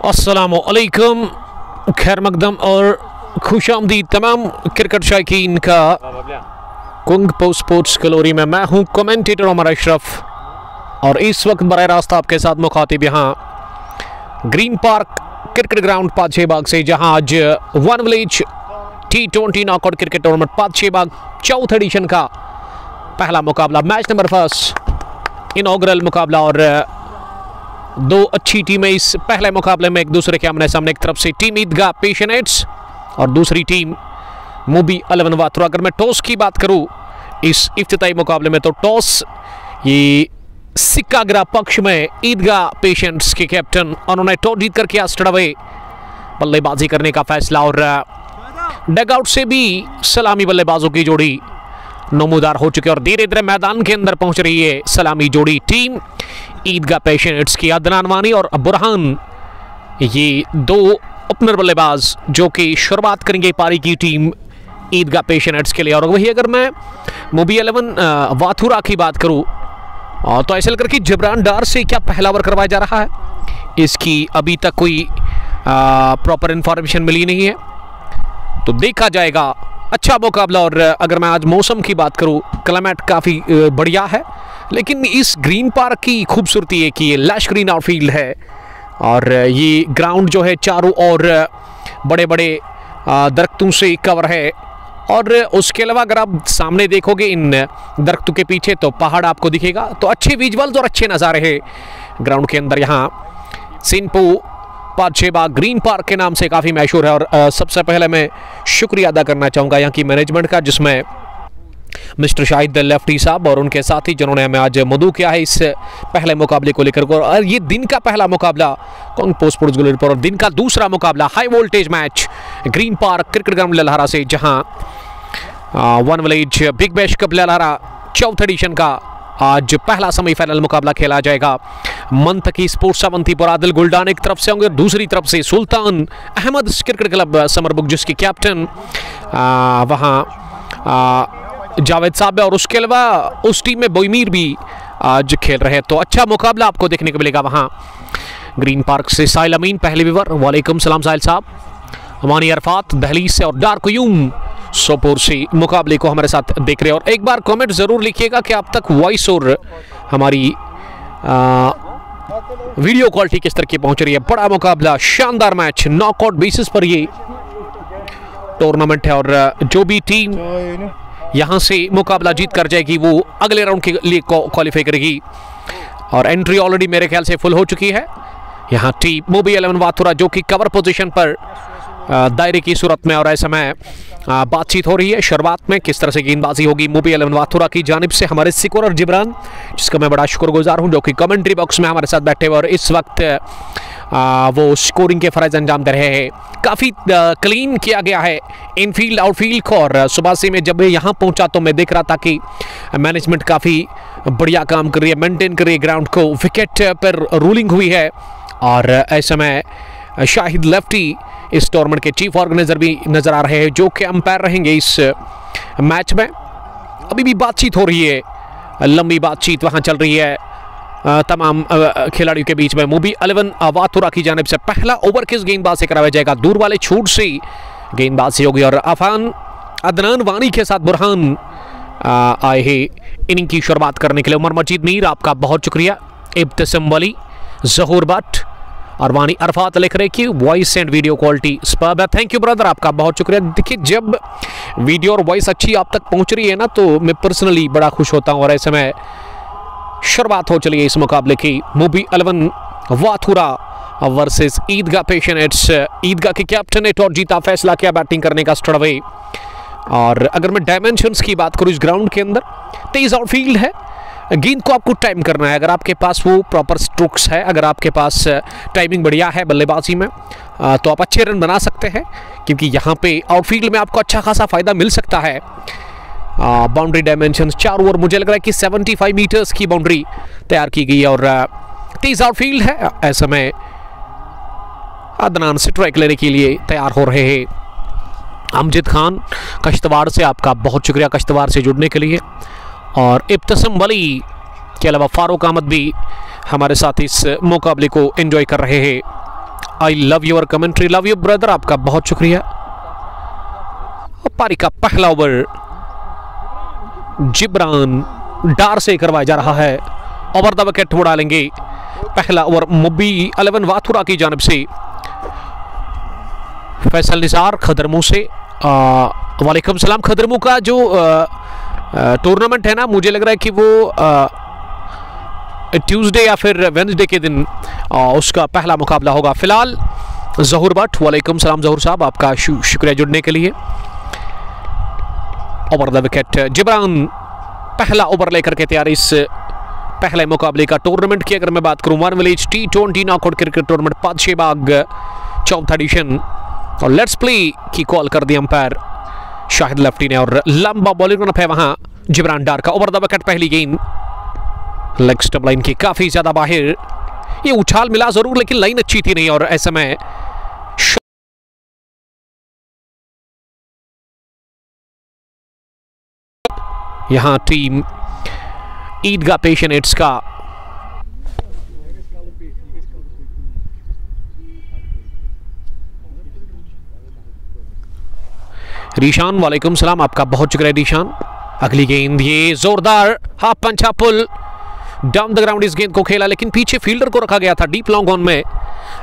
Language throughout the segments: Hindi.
अस्सलामुअलैकुम, खैर मकदम और खुशामदीद तमाम क्रिकेट शायकीन का कुंग पोस्ट स्पोर्ट्स कलोरी में। मैं हूं कमेंटेटर उमर अशरफ और इस वक्त बराह रास्त आपके साथ मुखातिब यहां green park cricket ground Padshebagh से, जहां आज one village T20 knockout cricket tournament Padshebagh चौथ एडिशन का पहला मुकाबला, मैच नंबर 1 इनॉग्रल मुकाबला। और दो अच्छी टीमें इस पहले मुकाबले में एक दूसरे के आमने सामने। एक तरफ से टीम ईदगाह पेशनेट्स और दूसरी टीम मूबी 11 वाथुरा। अगर मैं टॉस की बात करूं इस इफ्तिताई मुकाबले में, तो टॉस ये सिक्का गिरा पक्ष में ईदगाह पेशेंट्स के कैप्टन, उन्होंने टॉस जीत करके अस्टड़वे बल्लेबाजी करने का फैसला। और डगआउट से भी सलामी बल्लेबाजों की जोड़ी नमूदार हो चुकी है और धीरे धीरे मैदान के अंदर पहुंच रही है सलामी जोड़ी टीम ईदगाह पेशेंट्स की। अदनान वानी और बुरहान, ये दो ओपनर बल्लेबाज जो कि शुरुआत करेंगे पारी की टीम ईदगाह पेशेंट्स के लिए। और वही अगर मैं मूबी 11 वाथुरा की बात करूं तो ऐसा लग रहा है कि जिब्रान डार से क्या पहला ओवर करवाया जा रहा है, इसकी अभी तक कोई प्रॉपर इंफॉर्मेशन मिली नहीं है, तो देखा जाएगा। अच्छा मुकाबला। और अगर मैं आज मौसम की बात करूं, क्लाइमेट काफ़ी बढ़िया है, लेकिन इस ग्रीन पार्क की खूबसूरती है कि ये लैश ग्रीन आउटफील्ड है और ये ग्राउंड जो है चारों ओर बड़े बड़े दरख्तों से कवर है। और उसके अलावा अगर आप सामने देखोगे इन दरख्तों के पीछे तो पहाड़ आपको दिखेगा, तो अच्छे विजुअल्स और अच्छे नज़ारे हैं ग्राउंड के अंदर। यहाँ सिंपू पादशेबाग ग्रीन पार्क के नाम से काफ़ी मशहूर है। और सबसे पहले मैं शुक्रिया अदा करना चाहूँगा यहाँ की मैनेजमेंट का, जिसमें मिस्टर शाहिद लेफ्टी साहब और उनके साथी जिन्होंने हमें आज मदऊ किया है इस पहले मुकाबले को लेकर। और ये दिन का पहला मुकाबला कुंग पोस्ट स्पोर्ट्स ग्लोरी पर और दिन का दूसरा मुकाबला high voltage match green park cricket ground Lalhara से, जहां one village big bash cup Lalhara चौथ एडिशन का आज पहला सेमीफाइनल मुकाबला खेला जाएगा। मंतकी स्पोर्ट्स अवंतीपुर आदिल गुलडान एक तरफ से होंगे, दूसरी तरफ से सुल्तान अहमद क्रिकेट क्लब समरबुक जिसके कैप्टन वहाँ जावेद साहब है। और उसके अलावा उस टीम में बोईमीर भी आज खेल रहे हैं, तो अच्छा मुकाबला आपको देखने को मिलेगा वहाँ ग्रीन पार्क से। साहिल अमीन पहले व्यूवर, वालेकुम सलाम साहिल साहब। अमानी अरफात दहलीज से और डार क्यूम सोपोर से मुकाबले को हमारे साथ देख रहे हैं। और एक बार कमेंट ज़रूर लिखिएगा कि आप तक वॉइस और हमारी वीडियो क्वालिटी किस तरह की पहुँच रही है। बड़ा मुकाबला, शानदार मैच, नॉकआउट बेसिस पर ये टूर्नामेंट है और जो भी टीम यहाँ से मुकाबला जीत कर जाएगी वो अगले राउंड के लिए क्वालिफाई करेगी। और एंट्री ऑलरेडी मेरे ख्याल से फुल हो चुकी है। यहाँ टीम मूबी 11 वाथुरा जो कि कवर पोजीशन पर दायरे की सूरत में, और ऐसे में बातचीत हो रही है शुरुआत में किस तरह से गेंदबाजी होगी मूबी 11 वाथुरा की जानिब से हमारे सिकोर और जिब्रान, जिसका मैं बड़ा शुक्रगुजार हूँ, जो कि कमेंट्री बॉक्स में हमारे साथ बैठे हुए और इस वक्त वो स्कोरिंग के फ़र्ज अंजाम दे रहे हैं। काफ़ी क्लीन किया गया है इनफील्ड आउटफील्ड को। और सुबह से मैं जब यहाँ पहुँचा तो मैं देख रहा था कि मैनेजमेंट काफ़ी बढ़िया काम कर रही है, मेंटेन कर रही है ग्राउंड को, विकेट पर रूलिंग हुई है। और ऐसे में शाहिद लेफ्टी इस टूर्नामेंट के चीफ ऑर्गेनाइजर भी नज़र आ रहे हैं, जो कि अंपायर रहेंगे इस मैच में। अभी भी बातचीत हो रही है, लंबी बातचीत वहाँ चल रही है तमाम खिलाड़ियों के बीच में। मूबी 11 वाथुरा की जानिब से पहला ओवर किस गेंदबाज से कराया जाएगा, दूर वाले छूट से गेंदबाजी होगी। और अफान अदनान वानी के साथ बुरहान आए हैं इनिंग की शुरुआत करने के लिए। उमर मजीद मीर आपका बहुत शुक्रिया, इब्तिसम वली, जहूर भट्ट, और वानी अरफात लिख रहे कि voice and video quality superb है। थैंक यू ब्रदर, आपका बहुत शुक्रिया। देखिए जब वीडियो और वॉइस अच्छी आप तक पहुंच रही है ना तो मैं पर्सनली बड़ा खुश होता हूं। और ऐसे में शुरुआत हो चली है इस मुकाबले की। मोबी 11 वाथुरा वर्सेस ईदगाह पेशनेट्स। ईदगाह के कैप्टन ने टॉस जीता, फैसला किया बैटिंग करने का स्ट्रेट अवे। और अगर मैं डायमेंशंस की बात करूं इस ग्राउंड के अंदर, तेज आउटफील्ड है, गेंद को आपको टाइम करना है। अगर आपके पास वो प्रॉपर स्ट्रोक्स है, अगर आपके पास टाइमिंग बढ़िया है बल्लेबाजी में, तो आप अच्छे रन बना सकते हैं, क्योंकि यहाँ पे आउटफील्ड में आपको अच्छा खासा फायदा मिल सकता है। बाउंड्री डायमेंशंस 4 ओवर, मुझे लग रहा है कि 75 मीटर्स की बाउंड्री तैयार की गई है और तेज आउटफील्ड है। ऐसे में अदनान स्ट्राइक लेने के लिए तैयार हो रहे हैं। अमजद खान कश्तवाड़ से, आपका बहुत शुक्रिया कश्तवाड़ से जुड़ने के लिए। और इब्तिसम वली के अलावा फारूक अहमद भी हमारे साथ इस मुकाबले को एंजॉय कर रहे हैं। I love your commentary, love you brother, आपका बहुत शुक्रिया। पारी का पहला ओवर जिब्रान डार से करवाया जा रहा है। ओवर द विकेट उड़ा लेंगे पहला ओवर मोबी 11 वाथुरा की जानिब से। फैसल निसार खदरमू से, वालेकुम सलाम। खदरमू का जो टूर्नामेंट है ना, मुझे लग रहा है कि वो ट्यूसडे या फिर वेडनेसडे के दिन उसका पहला मुकाबला होगा। फिलहाल जहूर भट्ट, वालेकुम सलाम जहूर साहब, आपका शुक्रिया जुड़ने के लिए। ओवर द विकेट जिब्रान पहला ओवर लेकर के तैयार इस पहले मुकाबले का। टूर्नामेंट की अगर मैं बात करूं, one village T20 knockout cricket tournament Padshebagh चौथा एडिशन। और लेट्स प्ले की कॉल कर दी अंपायर शाहिद लफ्टी ने और लंबा बॉलिंग रन है वहां जिब्रान डार का। ओवर द विकेट पहली गेंद लेग स्टंप लाइन की काफी ज्यादा बाहर। ये उछाल मिला जरूर लेकिन लाइन अच्छी थी नहीं। और ऐसे में यहां टीम ईदगाह पेशनेट्स का रीशान, वालेकुम सलाम, आपका बहुत शुक्रिया रीशान। अगली गेंद, ये जोरदार half punch pull down the ground. इस गेंद को खेला लेकिन पीछे फील्डर को रखा गया था डीप लॉन्ग ऑन में।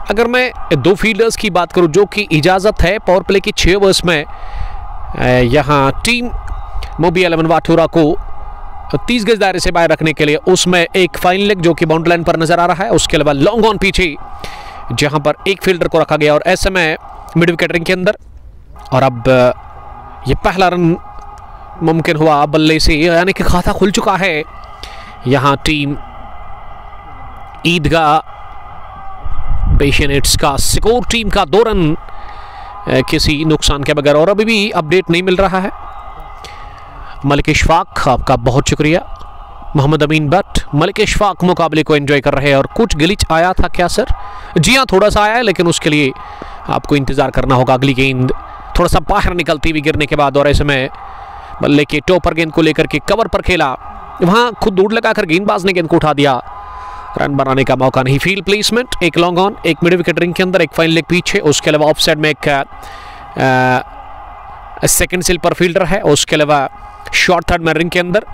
अगर मैं दो फील्डर्स की बात करूं जो कि इजाजत है पावर प्ले की 6 ओवर्स में, यहां टीम मोबी 11 वाथुरा को 30 गज दायरे से बाहर रखने के लिए, उसमें एक फाइन लेग जो कि बाउंड्री लाइन पर नजर आ रहा है, उसके अलावा लॉन्ग ऑन पीछे जहां पर एक फील्डर को रखा गया और ऐसे में मिड विकेट रिंग के अंदर। और अब ये पहला रन मुमकिन हुआ बल्ले से, यानी कि खाता खुल चुका है यहां टीम ईदगाह पेशनेट्स का। स्कोर टीम का 2 रन किसी नुकसान के बगैर। और अभी भी अपडेट नहीं मिल रहा है। मलिक इशफाक, आपका बहुत शुक्रिया। मोहम्मद अमीन भट्ट, मलिक इशफाक मुकाबले को एंजॉय कर रहे हैं। और कुछ ग्लिच आया था क्या सर? जी हाँ, थोड़ा सा आया है, लेकिन उसके लिए आपको इंतजार करना होगा। अगली गेंद थोड़ा सा बाहर निकलती हुई गिरने के बाद और ऐसे में बल्ले के टॉपर गेंद को लेकर के कवर पर खेला, वहां खुद दूर लगाकर गेंदबाज ने गेंद को उठा दिया। रन बनाने का मौका नहीं। फील्ड प्लेसमेंट, एक लॉन्ग ऑन, एक मिड विकेट रिंग के अंदर, एक फाइन लेग पीछे, उसके अलावा ऑफ साइड में एक सेकंड सिल पर फील्डर है, उसके अलावा शॉर्ट थर्ड में रिंग के अंदर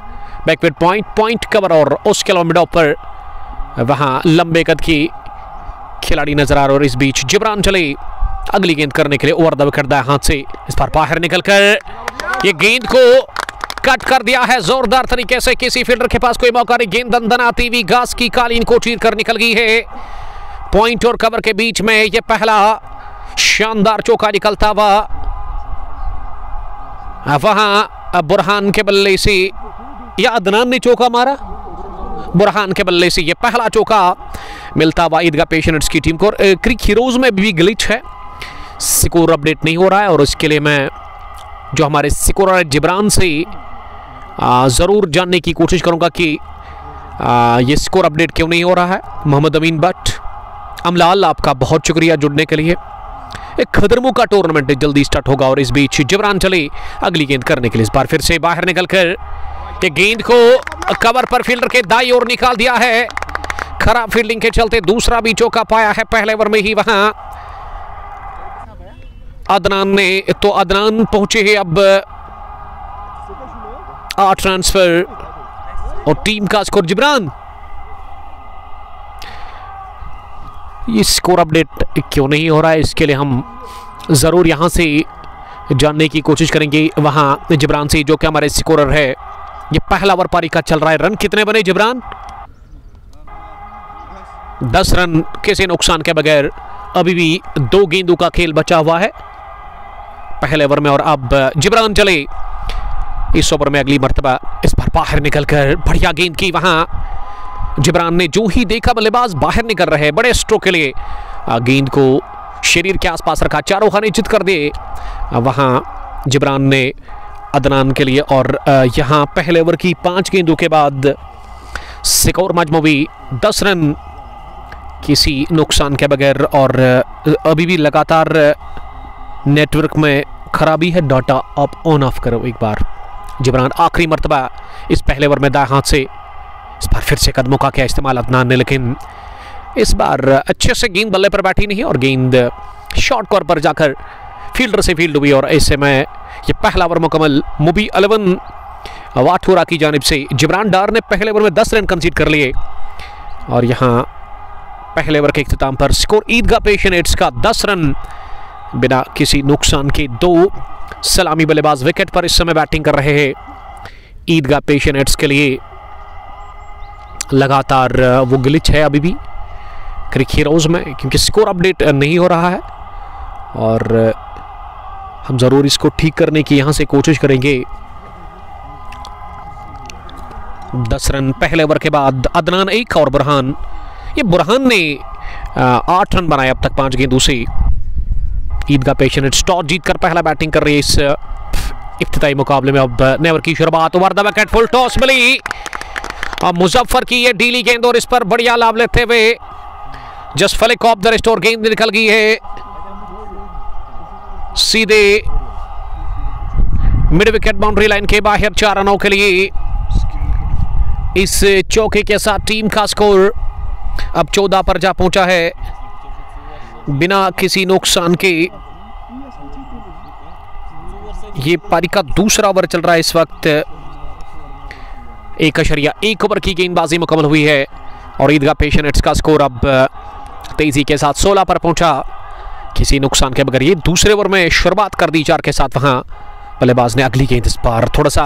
बैकवर्ड पॉइंट कवर और उसके अलावा मिड ऑफ पर वहां लंबे कद की खिलाड़ी नजर आ रहे। और इस बीच जिब्रान चले अगली गेंद करने के लिए। ओवर द विकेट दाएं हाथ से इस पर बाहर निकलकर ये गेंद को कट कर दिया है जोरदार तरीके से। किसी फील्डर के पास कोई मौका नहीं। गेंद दंदनाती हुई घास की कालीन को चीर कर निकल गई है। पॉइंट और कवर के बीच में ये पहला शानदार चौका निकलता हुआ वहां बुरहान के बल्ले से, या अदनान ने चौका मारा, बुरहान के बल्ले से ये पहला चौका मिलता हुआ ईदगाह पेशनेट्स की टीम को। क्रिक हीरोज में भी ग्लिच है, स्कोर अपडेट नहीं हो रहा है और इसके लिए मैं जो हमारे स्कोरर जिब्रान से ज़रूर जानने की कोशिश करूंगा कि ये स्कोर अपडेट क्यों नहीं हो रहा है। मोहम्मद अमीन भट्ट, अमलाल, आपका बहुत शुक्रिया जुड़ने के लिए। एक खदरमू का टूर्नामेंट जल्दी स्टार्ट होगा और इस बीच जिब्रान चले अगली गेंद करने के लिए। इस बार फिर से बाहर निकलकर ये गेंद को कवर पर फील्डर के दाईं ओर निकाल दिया है। खराब फील्डिंग के चलते दूसरा भी चौका पाया है पहले ओवर में ही वहां अदनान ने। तो अदनान पहुंचे हैं अब 8 ट्रांसफर और टीम का स्कोर जिब्रान ये स्कोर अपडेट क्यों नहीं हो रहा है, इसके लिए हम ज़रूर यहाँ से जानने की कोशिश करेंगे वहाँ जिब्रान से, जो कि हमारे स्कोरर है। ये पहला ओवर पारी का चल रहा है। रन कितने बने जिब्रान? 10 रन किसी नुकसान के बगैर। अभी भी 2 गेंदों का खेल बचा हुआ है पहले ओवर में, और अब जिब्रान चले इस ओवर में अगली मर्तबा। इस पर बाहर निकलकर बढ़िया गेंद की वहां जिब्रान ने, जो ही देखा बल्लेबाज बाहर निकल रहे, बड़े स्ट्रोक के लिए गेंद को शरीर के आसपास रखा, चारों खाने चित कर दिए वहां जिब्रान ने अदनान के लिए। और यहां पहले ओवर की 5 गेंदों के बाद स्कोर मजमूई 10 रन किसी नुकसान के बगैर। और अभी भी लगातार नेटवर्क में खराबी है, डाटा आप ऑन ऑफ करो एक बार। जिब्रान आखिरी मर्तबा इस पहले ओवर में दाएं हाथ से, इस बार फिर से कदमों का क्या इस्तेमाल अदनान ने, लेकिन इस बार अच्छे से गेंद बल्ले पर बैठी नहीं और गेंद शॉर्ट कॉर्नर पर जाकर फील्डर से फील्ड हुई। और ऐसे में ये पहला ओवर मुकम्मल। मूवी 11 वाठोरा की जानिब से जिब्रान डार ने पहले ओवर में 10 रन कंसीड कर लिए। और यहाँ पहले ओवर के इख्तिताम पर स्कोर ईदगाह पेशेंट्स का 10 रन बिना किसी नुकसान के। 2 सलामी बल्लेबाज विकेट पर इस समय बैटिंग कर रहे हैं ईदगाह पेशेंट्स के लिए। लगातार वो ग्लिच है अभी भी क्रिक हीरोज में, क्योंकि स्कोर अपडेट नहीं हो रहा है और हम ज़रूर इसको ठीक करने की यहाँ से कोशिश करेंगे। 10 रन पहले ओवर के बाद। अदनान 1 और बुरहान, ये बुरहान ने 8 रन बनाए अब तक 5 गेंदों से। ईदगाह पेशेंट्स टॉस जीतकर पहला बैटिंग कर रही है इस इफ्तिताई मुकाबले में। अब नेवर की शुरुआत, over the wicket, full toss मिली और मुजफ्फर की ये डीली गेंद, और इस पर बढ़िया लाभ लेते हुए just flick of the wrist और गेंद निकल गई है सीधे मिड विकेट बाउंड्री लाइन के बाहर 4 रनों के लिए। इस चौके के साथ टीम का स्कोर अब 14 पर जा पहुंचा है बिना किसी नुकसान के। ये पारी का दूसरा ओवर चल रहा है इस वक्त। 1.1 ओवर की गेंदबाजी मुकम्मल हुई है और ईदगाह पेशेंट्स का स्कोर अब तेजी के साथ 16 पर पहुंचा किसी नुकसान के बगैर। ये दूसरे ओवर में शुरुआत कर दी 4 के साथ। वहां बल्लेबाज ने अगली गेंद इस बार थोड़ा सा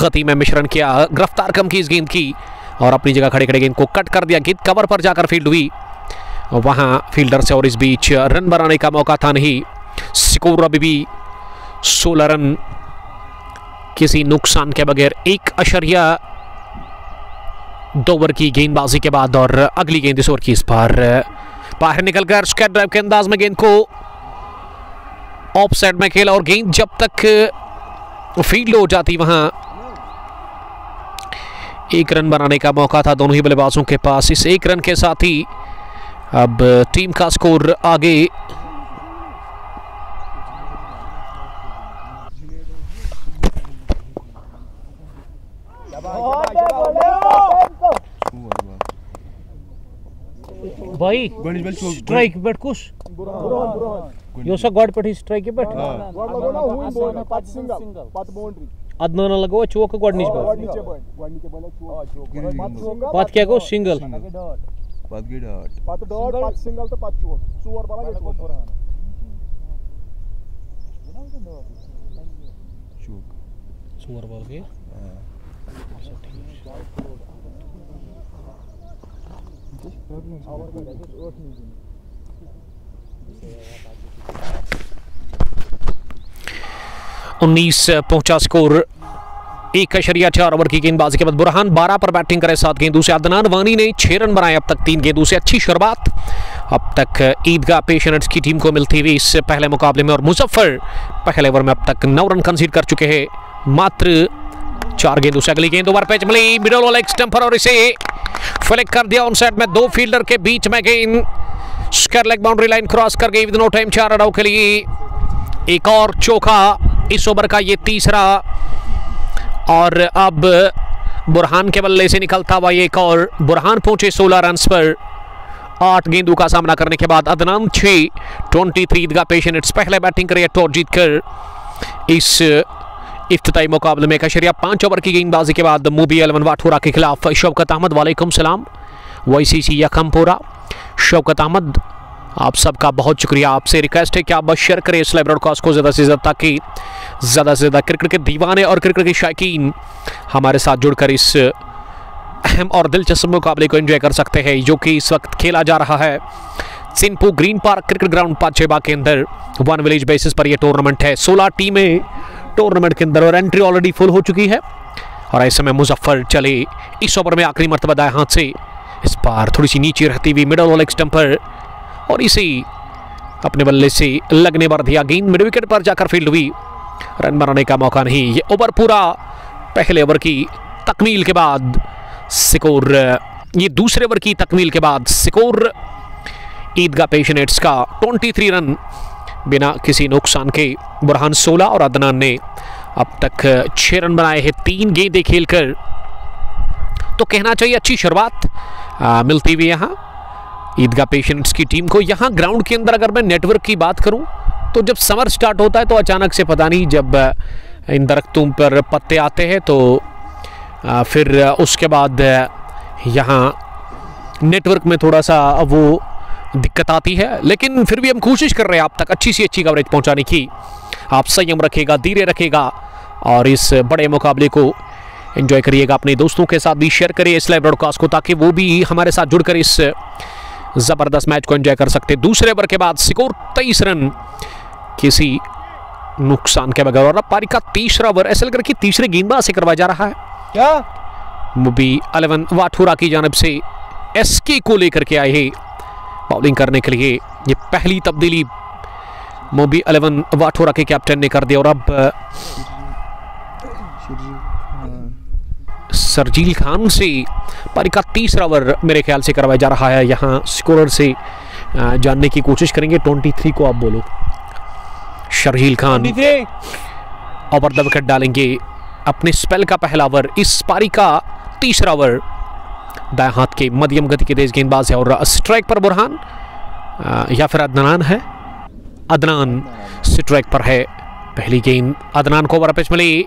गति में मिश्रण किया, गिरफ्तार कम की इस गेंद की और अपनी जगह खड़े खड़े गेंद को कट कर दिया। गेंद कवर पर जाकर फील्ड हुई वहां फील्डर से, और इस बीच रन बनाने का मौका था नहीं। स्कोर अभी भी 16 रन किसी नुकसान के बगैर। 1.2 ओवर की गेंदबाजी के बाद और अगली गेंद इस ओवर की, इस बार बाहर निकलकर स्क्वायर ड्राइव के अंदाज में गेंद को ऑफ साइड में खेला और गेंद जब तक फील्ड हो जाती वहां 1 रन बनाने का मौका था दोनों ही बल्लेबाजों के पास। इस 1 रन के साथ ही अब टीम का स्कोर आगे भाई स्ट्राइक बैट कुछ यो सा गॉड पटी स्ट्राइक बैट अदनान लगो चौक गॉड नीचे पात क्या को सिंगल पात की डॉट पात सिंगल तो पात चौक 4 बाला चौक बॉल के उन्नीस पहुंचा स्कोर। 1.4 ओवर की गेंदबाजी के बाद बुरहान 12 पर बैटिंग करे 7 गेंदों से। अदनान वानी ने 6 रन बनाए अब तक 3 गेंदों से। अच्छी शुरुआत अब तक ईदगाह पेशेंट्स की टीम को मिलती हुई इस पहले मुकाबले में। और मुजफ्फर पहले ओवर में अब तक 9 रन कंसीड कर चुके हैं मात्र 4 गेंदों से। अगली गेंद ओवर पिच मिली मिडल वाला एक स्टंपर और इसे फ्लिक कर दिया ऑन साइड में। 2 फील्डर के बीच में गेंद square leg boundary line cross कर गई विद नो टाइम 4 रनों के लिए। एक और चौका इस ओवर का, ये तीसरा, और अब बुरहान के बल्ले से निकलता हुआ एक और। बुरहान पहुंचे 16 रन पर 8 गेंदों का सामना करने के बाद। अदनान 6 23 ईदगाह पेशेंट्स पहले बैटिंग करिए टॉस जीतकर इस इफ्तिताई मुकाबले में। 1.5 ओवर की गेंदबाजी के बाद मूवी 11 वाठोरा के खिलाफ शौकत अहमद वालेकुम सलाम, YCC यकमपुरा शौकत अहमद, आप सबका बहुत शुक्रिया। आपसे रिक्वेस्ट है कि आप बस शेयर करें इस लाइव ब्रॉडकास्ट को ज़्यादा से ज़्यादा, ताकि ज़्यादा से ज़्यादा क्रिकेट के दीवाने और क्रिकेट के शायकीन हमारे साथ जुड़कर इस अहम और दिलचस्प मुकाबले को एंजॉय कर सकते हैं, जो कि इस वक्त खेला जा रहा है सिंपू ग्रीन पार्क क्रिकेट ग्राउंड पाचेबा के अंदर। वन विलेज बेसिस पर यह टूर्नामेंट है। 16 टीमें टूर्नामेंट के अंदर और एंट्री ऑलरेडी फुल हो चुकी है। और ऐसे में मुजफ्फर चले इस ओवर में आखिरी मरतबा दाएं हाथ से, इस बार थोड़ी सी नीचे रहती हुई मिडल ऑफ लेग स्टंप पर, और इसी अपने बल्ले से लगने पर दिया। गेंद मिड विकेट पर जाकर फील्ड हुई, रन बनाने का मौका नहीं। ये ओवर पूरा पहले ओवर की तकमील के बाद स्कोर, ये दूसरे ओवर की तकमील के बाद स्कोर ईदगाह पेशनेट्स का 23 रन बिना किसी नुकसान के। बुरहान 16 और अदनान ने अब तक 6 रन बनाए हैं 3 गेंदें खेलकर। तो कहना चाहिए अच्छी शुरुआत मिलती हुई यहाँ ईदगाह पेशेंट्स की टीम को। यहाँ ग्राउंड के अंदर अगर मैं नेटवर्क की बात करूँ तो जब समर स्टार्ट होता है तो अचानक से पता नहीं, जब इन दरख्तों पर पत्ते आते हैं तो फिर उसके बाद यहाँ नेटवर्क में थोड़ा सा वो दिक्कत आती है। लेकिन फिर भी हम कोशिश कर रहे हैं आप तक अच्छी सी अच्छी कवरेज पहुँचाने की। आप संयम रखेगा, धीरे रखेगा और इस बड़े मुकाबले को एंजॉय करिएगा। अपने दोस्तों के साथ भी शेयर करिए इस लाइव ब्रॉडकास्ट को, ताकि वो भी हमारे साथ जुड़कर इस ज़बरदस्त मैच को एंजॉय कर सकते। दूसरे ओवर के बाद स्कोर 23 रन किसी नुकसान के बगैर। और अब पारी का तीसरा ओवर ऐसा लग रहा है कि तीसरे गेंदबाज से करवाया जा रहा है क्या। मुबी 11 वाठुरा की जानिब से एसके को लेकर के आए हैं बॉलिंग करने के लिए। ये पहली तब्दीली मुबी 11 वाठुरा के कैप्टन ने कर दिया। और अब सरजील खान से पारी का तीसरा ओवर मेरे ख्याल से करवाया जा रहा है। यहाँ स्कोरर से जानने की कोशिश करेंगे। 23 को आप बोलो। Sharjeel Khan over the wicket डालेंगे अपने स्पेल का पहला ओवर। इस पारी का तीसरा ओवर दाएं हाथ के मध्यम गति के तेज गेंदबाज है। और स्ट्राइक पर बुरहान या फिर अदनान है। अदनान स्ट्राइक पर है। पहली गेंद अदनान को ओवर पिच मिली,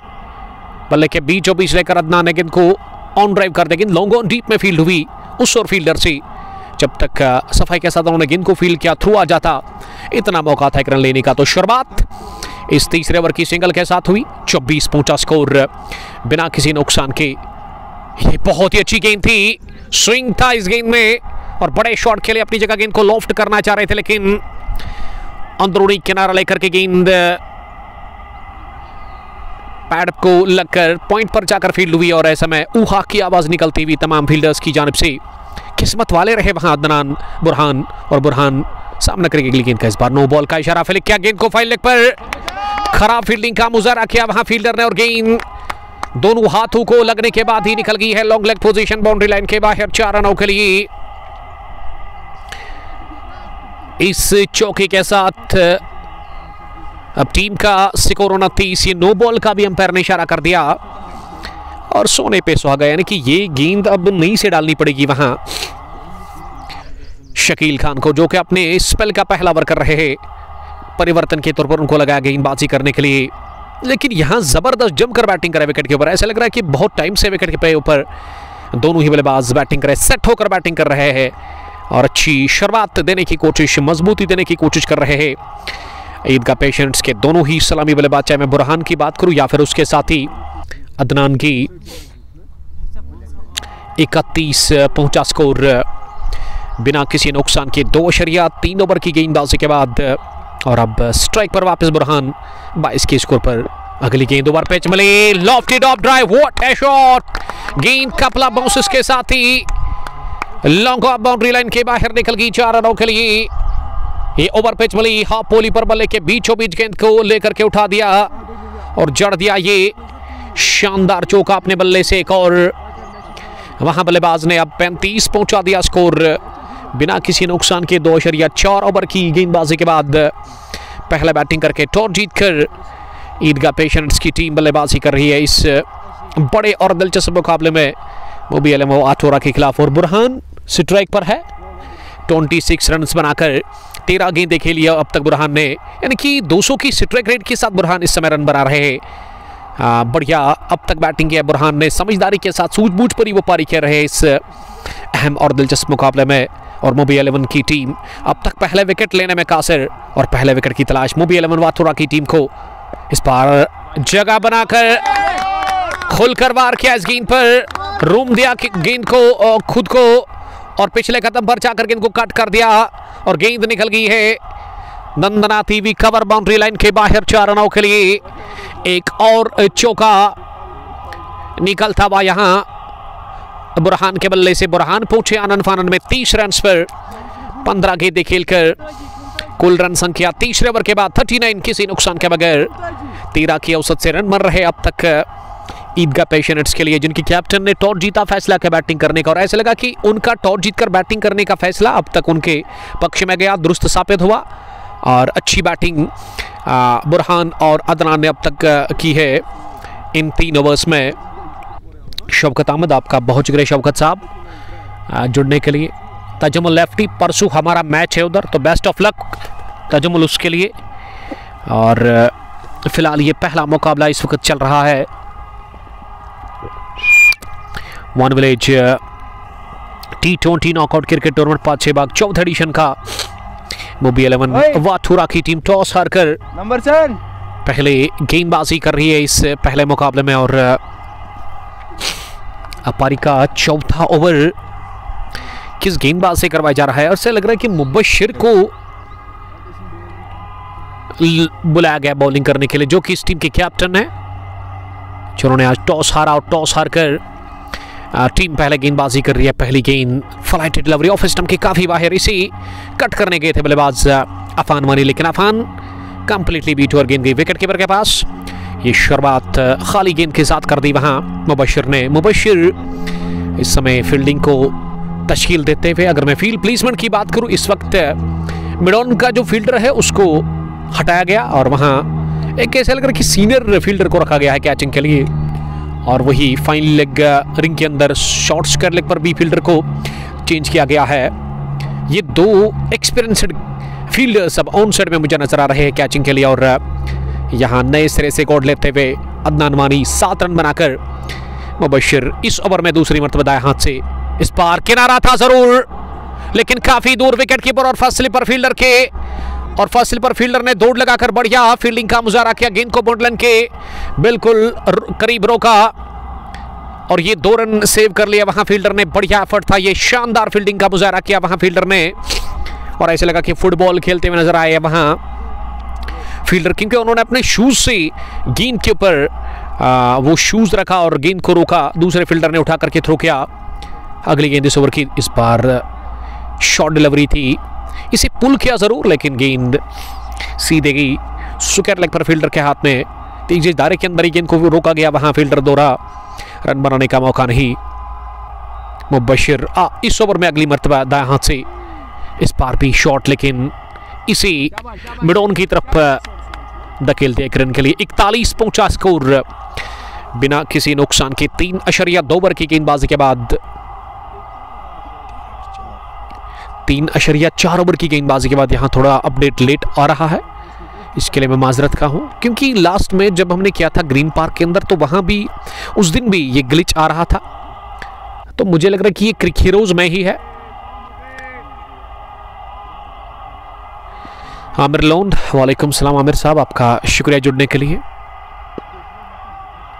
बल्ले के बीचों बीच लेकर अदनान ने गेंद को ऑन ड्राइव कर दिया। गेंद लॉन्ग ऑन डीप में फील्ड हुई उस और फील्डर से। जब तक सफाई के साथ उन्होंने गेंद को फील्ड किया, थ्रू आ जाता, इतना मौका था एक रन लेने का। तो शुरुआत इस तीसरे ओवर की सिंगल के साथ हुई। 24 पहुंचा स्कोर बिना किसी नुकसान के। ये बहुत ही अच्छी गेंद थी, स्विंग था इस गेंद में और बड़े शॉट खेले। अपनी जगह गेंद को लॉफ्ट करना चाह रहे थे, लेकिन अंदरूनी किनारा लेकर के गेंद पैड को लगकर पॉइंट पर जाकर फील्ड हुई। और ऐसे में ऊहा की आवाज निकलती हुई तमाम फील्डर्स की जानिब से। किस्मत वाले रहे वहां अदनान, बुरहान, और बुरहान सामना करेगी अगली गेंद का। इस बार नो बॉल का इशारा फिलिक किया, गेंद को फाइल लेग पर खराब फील्डिंग का मुजाहरा किया वहां फील्डर ने, और गेंद दोनों हाथों को लगने के बाद ही निकल गई है long leg position boundary line के बाहर 4 रनों के लिए। इस चौके के साथ अब टीम का स्कोर 29। ये नो बॉल का भी अंपायर ने इशारा कर दिया और सोने पे सुहागा, यानी कि ये गेंद अब नई से डालनी पड़ेगी वहां शकील खान को, जो कि अपने स्पेल का पहला ओवर कर रहे हैं। परिवर्तन के तौर पर उनको लगाया गेंदबाजी करने के लिए, लेकिन यहां जबरदस्त जमकर बैटिंग करे विकेट के ऊपर। ऐसा लग रहा है कि बहुत टाइम से विकेट के ऊपर दोनों ही बल्लेबाज बैटिंग करे, सेट होकर बैटिंग कर रहे हैं और अच्छी शुरुआत देने की कोशिश, मजबूती देने की कोशिश कर रहे हैं ईदगाह पेशेंट्स के दोनों ही सलामी बल्लेबाज। चाहे मैं बुरहान की बात करूं या फिर उसके साथ ही अदनान की। 31 पहुंचा स्कोर बिना किसी नुकसान के। 2.3 ओवर की गेंदबाजी के बाद और अब स्ट्राइक पर वापस बुरहान 22 के स्कोर पर। अगली गेंद ओवर पिच मिली, lofted off drive, what a shot. गेंद कपल ऑफ बाउंसेस के साथ ही लॉन्ग ऑफ बाउंड्री लाइन के बाहर निकल गई 4 रनों के लिए। ये ओवर पिच मिली हाफ पोली पर, बल्ले के बीचों बीच गेंद को लेकर के उठा दिया और जड़ दिया ये शानदार चौका अपने बल्ले से एक और। वहां बल्लेबाज ने अब 35 पहुंचा दिया स्कोर बिना किसी नुकसान के। 2.4 ओवर की गेंदबाजी के बाद पहला बैटिंग करके टॉस जीतकर ईदगाह पेशेंट्स की टीम बल्लेबाजी कर रही है इस बड़े और दिलचस्प मुकाबले में मुबी 11 वाठुरा के खिलाफ। और बुरहान स्ट्राइक पर है। 26 रन बनाकर 13 गेंदें खेली अब तक बुरहान ने, यानी कि 200 की स्ट्राइक रेट के साथ बुरहान इस समय रन बना रहे हैं। बढ़िया अब तक बैटिंग किया बुरहान ने, समझदारी के साथ सूझबूझ पर ही वो पारी खेल रहे हैं इस अहम और दिलचस्प मुकाबले में। और मुंबई 11 की टीम अब तक पहले विकेट लेने में कासिर और पहले विकेट की तलाश मुंबई 11 वाथुरा की टीम को। इस बार जगह बनाकर खुलकर वार किया इस गेंद पर, रूम दिया गेंद को खुद को और पिछले कदम पर जाकर गेंद को कट कर दिया और गेंद निकल गई है दंदनाती हुई कवर बाउंड्री लाइन के बाहर 4 रनों के लिए। एक और चौका निकलता हुआ यहां बुरहान के बल्ले से। बुरहान पहुंचे आनंद फानंद में 30 रन पर 15 गेंदें खेलकर। कुल रन संख्या तीसरे ओवर के बाद 39, किसी नुकसान के बगैर 13 की औसत से रन मर रहे अब तक ईदगाह पेशेंट्स के लिए, जिनकी कैप्टन ने टॉस जीता फैसला के बैटिंग करने का और ऐसा लगा कि उनका टॉस जीतकर बैटिंग करने का फैसला अब तक उनके पक्ष में गया, दुरुस्त साबित हुआ और अच्छी बैटिंग बुरहान और अदनान ने अब तक की है इन 3 ओवर्स में। शौकत अहमद, आपका बहुत शुक्रिया शौकत साहब जुड़ने के लिए। तजमुल लेफ्टी, परसों हमारा मैच है उधर, तो बेस्ट ऑफ लक तजमुल उसके लिए। और फिलहाल ये पहला मुकाबला इस वक्त चल रहा है one village T20 knockout cricket tournament 5 भाग 14 एडिशन का। मुंबई 11 वाथुरा की टीम टॉस हारकर पहले गेंदबाजी कर रही है इस पहले मुकाबले में और पारी का चौथा ओवर किस गेंदबाज से करवाया जा रहा है। और से लग रहा है कि मुबशिर को बुलाया गया बॉलिंग करने के लिए, जो कि इस टीम के कैप्टन है, जिन्होंने आज टॉस हारा और टॉस हारकर टीम पहले गेंदबाजी कर रही है। पहली गेंद फ्लाइटेड डिलीवरी ऑफ स्टंप के काफी बाहर, इसी कट करने गए थे बल्लेबाज अफान वानी, लेकिन अफान कंप्लीटली बीट और गेंद गई विकेट कीपर के पास। ये शुरुआत खाली गेंद के साथ कर दी वहां मुबशिर ने। मुबशिर इस समय फील्डिंग को तश्कील देते हुए, अगर मैं फील्ड प्लेसमेंट की बात करूं, इस वक्त मिडॉन का जो फील्डर है उसको हटाया गया और वहां एक ऐसा लग रहा है कि सीनियर फील्डर को रखा गया है कैचिंग के लिए, और वही फाइनल लेग रिंग के अंदर शॉर्ट स्क्वायर लेग पर भी फील्डर को चेंज किया गया है। ये 2 एक्सपीरियंस्ड फील्डर्स अब ऑन साइड में मुझे नजर आ रहे हैं कैचिंग के लिए। और यहाँ नए सिरे से गोड लेते हुए अदनान वानी 7 रन बनाकर मुबशिर इस ओवर में दूसरी मर्तबा दाएं हाथ से। इस बार किनारा था जरूर, लेकिन काफी दूर विकेट कीपर और फर्स्ट स्लिपर फील्डर के, और फर्स्ट स्लिपर फील्डर ने दौड़ लगाकर बढ़िया फील्डिंग का मुजाहरा किया, गेंद को बॉन्डलन के बिल्कुल करीब रोका और ये 2 रन सेव कर लिया वहां फील्डर ने। बढ़िया एफर्ट था, ये शानदार फील्डिंग का मुजाहरा किया वहां फील्डर ने और ऐसे लगा कि फुटबॉल खेलते हुए नजर आए वहां फील्डर, क्योंकि उन्होंने अपने शूज से गेंद के ऊपर वो शूज रखा और गेंद को रोका, दूसरे फील्डर ने उठा करके थ्रो किया। अगली गेंद इस ओवर की, इस बार शॉर्ट डिलीवरी थी, इसे पुल किया जरूर लेकिन गेंद सीधे गई स्क्वायर लेग पर फील्डर के हाथ में। तेज दायरे के अंदर ही गेंद को रोका गया वहां फील्डर द्वारा, रन बनाने का मौका नहीं। मुबशिर इस ओवर में अगली मर्तबा दाएं हाथ से, इस बार भी शॉट लेकिन इसी मिडॉन की तरफ धकेलते एक रन के लिए। 41 पहुंचा स्कोर बिना किसी नुकसान के 3.2 ओवर की गेंदबाजी के बाद, 3.4 ओवर की गेंदबाजी के बाद यहां थोड़ा अपडेट लेट आ रहा है, इसके लिए मैं माजरत का हूं, क्योंकि लास्ट में जब हमने किया था ग्रीन पार्क के अंदर तो वहां भी उस दिन भी ये ग्लिच आ रहा था, तो मुझे लग रहा है कि ये क्रिक हीरोज में ही है। आमिर लोन, वालेकुम सलाम आमिर साहब, आपका शुक्रिया जुड़ने के लिए।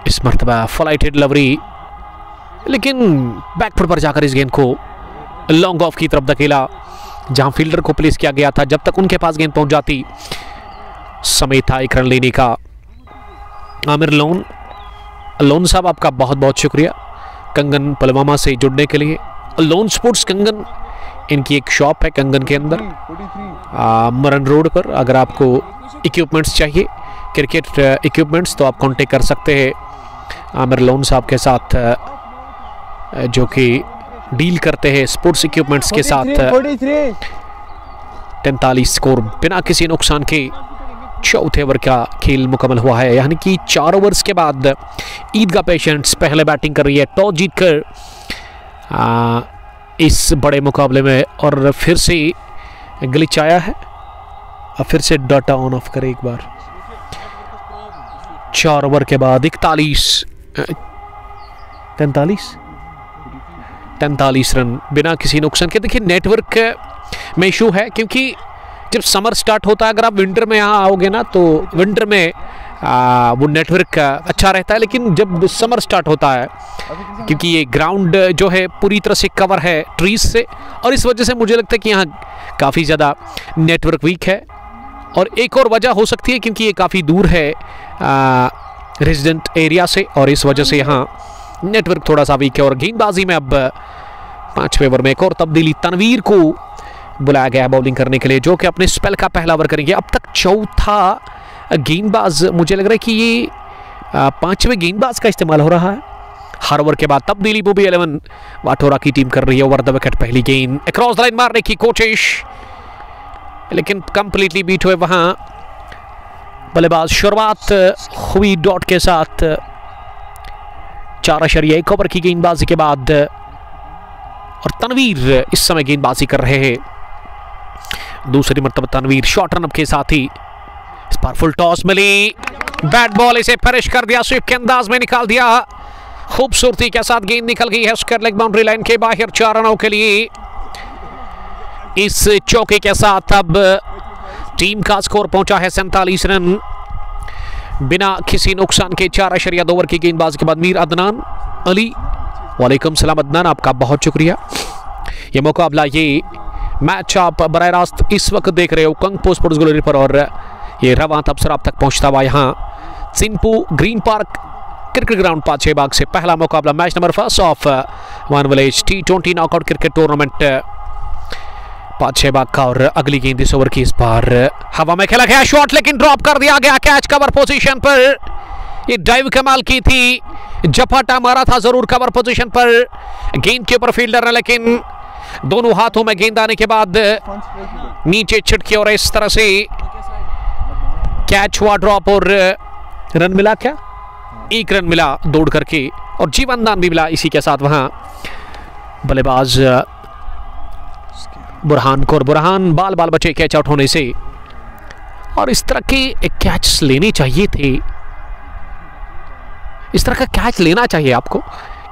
इस मर्तबा फ्लाइटेड डिलीवरी, लेकिन बैकफुट पर जाकर इस गेंद को लॉन्ग ऑफ की तरफ धकेला जहां फील्डर को प्लेस किया गया था। जब तक उनके पास गेंद पहुंच जाती समय था 1 रन लेने का। आमिर लोन साहब, आपका बहुत बहुत शुक्रिया कंगन पुलवामा से जुड़ने के लिए। लोन स्पोर्ट्स कंगन, इनकी एक शॉप है कंगन के अंदर मरन रोड पर। अगर आपको इक्विपमेंट्स चाहिए, क्रिकेट इक्विपमेंट्स, तो आप कांटेक्ट कर सकते हैं आमिर लोन साहब के साथ, जो कि डील करते हैं स्पोर्ट्स इक्विपमेंट्स के साथ। 43 स्कोर बिना किसी नुकसान के चौथे ओवर का खेल मुकम्मल हुआ है, यानी कि 4 ओवर्स के बाद ईदगाह पेशेंट्स पहले बैटिंग कर रही है टॉस जीतकर इस बड़े मुकाबले में। और फिर से ग्लिच आया है, अब फिर से डाटा ऑन ऑफ करें एक बार। 4 ओवर के बाद 43 43 रन बिना किसी नुकसान के। देखिए नेटवर्क में इशू है, क्योंकि जब समर स्टार्ट होता है, अगर आप विंटर में यहाँ आओगे ना तो विंटर में वो नेटवर्क अच्छा रहता है, लेकिन जब समर स्टार्ट होता है, क्योंकि ये ग्राउंड जो है पूरी तरह से कवर है ट्रीज से, और इस वजह से मुझे लगता है कि यहाँ काफ़ी ज़्यादा नेटवर्क वीक है। और एक और वजह हो सकती है क्योंकि ये काफ़ी दूर है रेजिडेंट एरिया से, और इस वजह से यहाँ नेटवर्क थोड़ा सा वीक है। और गेंदबाजी में अब 5वें ओवर में एक और तब्दीली, तनवीर को बुलाया गया है बॉलिंग करने के लिए, जो कि अपने स्पेल का पहला ओवर करेंगे। अब तक चौथा गेंदबाज मुझे लग रहा है कि ये 5वें गेंदबाज का इस्तेमाल हो रहा है। हर ओवर के बाद तब्दीली मुंबई 11 वाटोरा की टीम कर रही है। ओवर द विकेट पहली गेंद अक्रॉस द लाइन मारने की कोशिश, लेकिन कंप्लीटली बीट हुए वहां बल्लेबाज। शुरुआत हुई डॉट के साथ 4.1 ओवर की गेंदबाजी के बाद, और तनवीर इस समय गेंदबाजी कर रहे हैं। दूसरी मर्तबा तनवीर शॉर्ट रन अप के साथ ही इस पर फुल टॉस मिली, बैट बॉल इसे फिनिश कर दिया, स्वीप के अंदाज में निकाल दिया, खूबसूरती के साथ गेंद निकल गई है स्क्वायर लेग बाउंड्री लाइन के बाहर 4 रनों के लिए। इस चौके के साथ अब टीम का स्कोर पहुंचा है 47 रन बिना किसी नुकसान के। 4.2 ओवर की गेंदबाजी के बाद मीर अदनान अली, वालेकुम सलाम अदनान, आपका बहुत शुक्रिया। ये मुकाबला, ये मैच आप बराह रास्त इस वक्त देख रहे हो कंग पोस्ट स्पोर्ट्स गैलरी पर, और ये रवां अफसर आप तक पहुंचता हुआ यहाँ सिंपू ग्रीन पार्क क्रिकेट ग्राउंड पाछे बाग से। पहला मुकाबला match number 1 of one village T20 knockout cricket tournament पाछे बाग का। और अगली गेंद इस ओवर की इस बार हवा में खेला गया शॉट, लेकिन ड्रॉप कर दिया गया कैच कवर पोजीशन पर। ये ड्राइव कमाल की थी, झपाटा मारा था जरूर कवर पोजीशन पर, गेंद के ऊपर फील्डर ने, लेकिन दोनों हाथों में गेंद आने के बाद नीचे छिटके और इस तरह से कैच हुआ ड्रॉप। और रन मिला क्या? 1 रन मिला दौड़ करके, और जीवन दान भी मिला इसी के साथ वहां बल्लेबाज बुरहान को। बुरहान बाल बाल बचे कैच आउट होने से, और इस तरह के कैच लेने चाहिए थे, इस तरह का कैच लेना चाहिए आपको,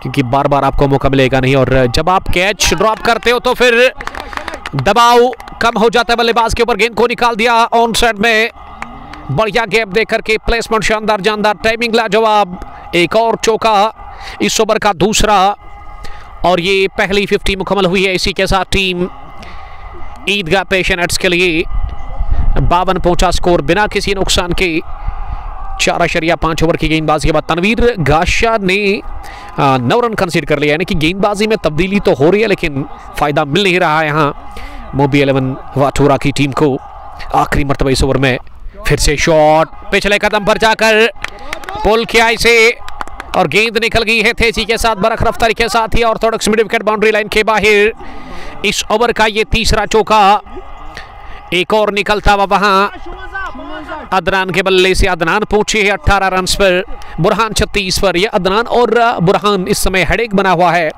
क्योंकि बार बार आपको मौका मिलेगा नहीं। और जब आप कैच ड्रॉप करते हो तो फिर दबाव कम हो जाता है बल्लेबाज के ऊपर। गेंद को निकाल दिया ऑन साइड में, बढ़िया गैप दे करके प्लेसमेंट शानदार जानदार, टाइमिंग लाजवाब। एक और चौका इस ओवर का दूसरा, और ये पहली 50 मुकम्मल हुई है। इसी के साथ टीम ईदगाह पेशेंट्स के लिए 52 पहुंचा स्कोर बिना किसी नुकसान के। 4.5 ओवर की गेंदबाजी के बाद तनवीर गाशा ने 9 रन कंसीड कर लिया, यानी कि गेंदबाजी में तब्दीली तो हो रही है लेकिन फायदा मिल नहीं रहा है यहाँ मुंबई 11 वाटोरा की टीम को। आखिरी मर्तबा इस ओवर में फिर से शॉट पिछले कदम पर जाकर पुल किया इसे, और गेंद निकल गई है तेजी के साथ, बरख रफ्तारी के साथ ही orthodox mid wicket boundary line के बाहर। इस ओवर का ये तीसरा चौका, एक और निकलता हुआ वहां अदनान के बल्ले से। अदनान पहुंचे है 18 रन पर, बुरहान 36 पर। यह अदनान और बुरहान इस समय हेडेक बना हुआ है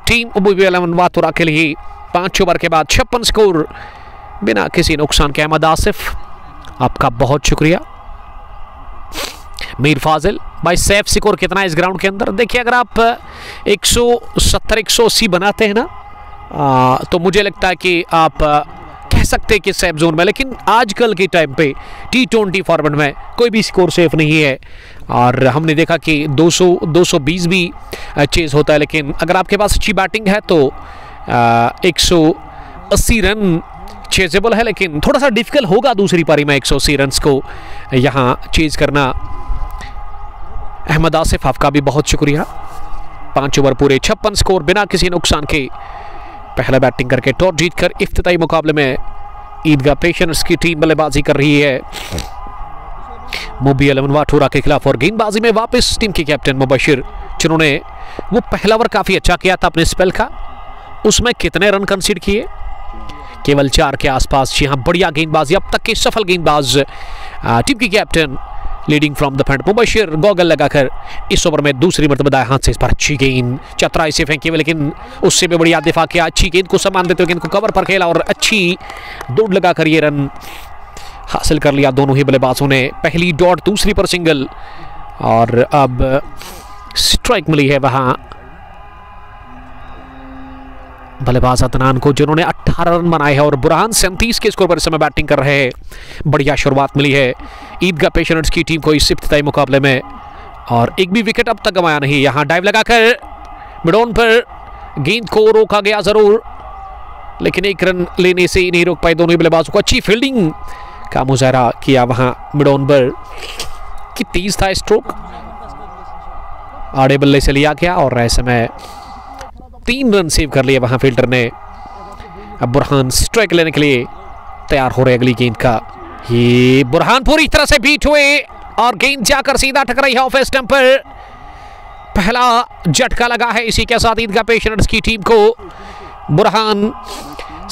टीम मुंबई 11 वाटोरा के लिए। 5 ओवर के बाद 56 स्कोर बिना किसी नुकसान के। अहमद आसिफ, आपका बहुत शुक्रिया। मीर फाजिल भाई, सेफ स्कोर कितना है इस ग्राउंड के अंदर? देखिए, अगर आप 170-180 बनाते हैं ना, तो मुझे लगता है कि आप कह सकते हैं कि सेफ जोन में, लेकिन आजकल के टाइम पे T20 फॉर्मेट में कोई भी स्कोर सेफ नहीं है। और हमने देखा कि 200-220 भी चेज होता है, लेकिन अगर आपके पास अच्छी बैटिंग है तो 180 रन चेजेबल है, लेकिन थोड़ा सा डिफिकल्ट होगा दूसरी पारी में 180 रन को यहाँ चेज करना। अहमद आसिफ, आपका भी बहुत शुक्रिया। 5 ओवर पूरे 56 स्कोर बिना किसी नुकसान के। पहला बैटिंग करके टॉस जीतकर इफ्तिताई मुकाबले में ईदगाह पेशेंट्स की टीम बल्लेबाजी कर रही है मुंबई 11 वाटोरा के खिलाफ। और गेंदबाजी में वापस टीम के कैप्टन मुबशिर, जिन्होंने वो पहला ओवर काफी अच्छा किया था अपने स्पेल का, उसमें कितने रन कंसीड किए? केवल 4 के आसपास। जी हाँ, बढ़िया गेंदबाजी, अब तक के सफल गेंदबाज टीम की captain leading from the front Mubashir goggle लगाकर इस ओवर में दूसरी मर्तबा दाएं हाथ से इस पर अच्छी गेंद चतुराई से फेंकी हुई, लेकिन उससे भी बढ़िया दिफा किया। अच्छी गेंद को सम्मान देते हुए गेंद को कवर पर खेला और अच्छी दौड़ लगाकर ये रन हासिल कर लिया दोनों ही बल्लेबाजों ने। पहली डॉट, दूसरी पर सिंगल, और अब स्ट्राइक मिली है वहां बल्लेबाज अदनान को, जिन्होंने 18 रन बनाए हैं, और बुरहान 37 के स्कोर पर इस समय बैटिंग कर रहे हैं। बढ़िया शुरुआत मिली है ईदगाह पेशेंट्स की टीम को इस इब्तिदाई मुकाबले में, और एक भी विकेट अब तक गंवाया नहीं। यहाँ डाइव लगाकर मिड ऑन पर गेंद को रोका गया जरूर, लेकिन एक रन लेने से नहीं रोक पाए दोनों बल्लेबाजों को। अच्छी फील्डिंग का मुजाहरा किया वहां मिड ऑन पर, कि तेज था स्ट्रोक, आड़े बल्ले से लिया गया और ऐसे में 3 रन सेव कर लिए वहां फील्डर ने। अब बुरहान स्ट्राइक लेने के लिए तैयार हो रहे अगली गेंद का। ये बुरहान पूरी तरह से बीट हुए और गेंद जाकर सीधा टकराई है ऑफ स्टंप पर। पहला झटका लगा है इसी के साथ ईदगाह पेशेंट्स की टीम को। बुरहान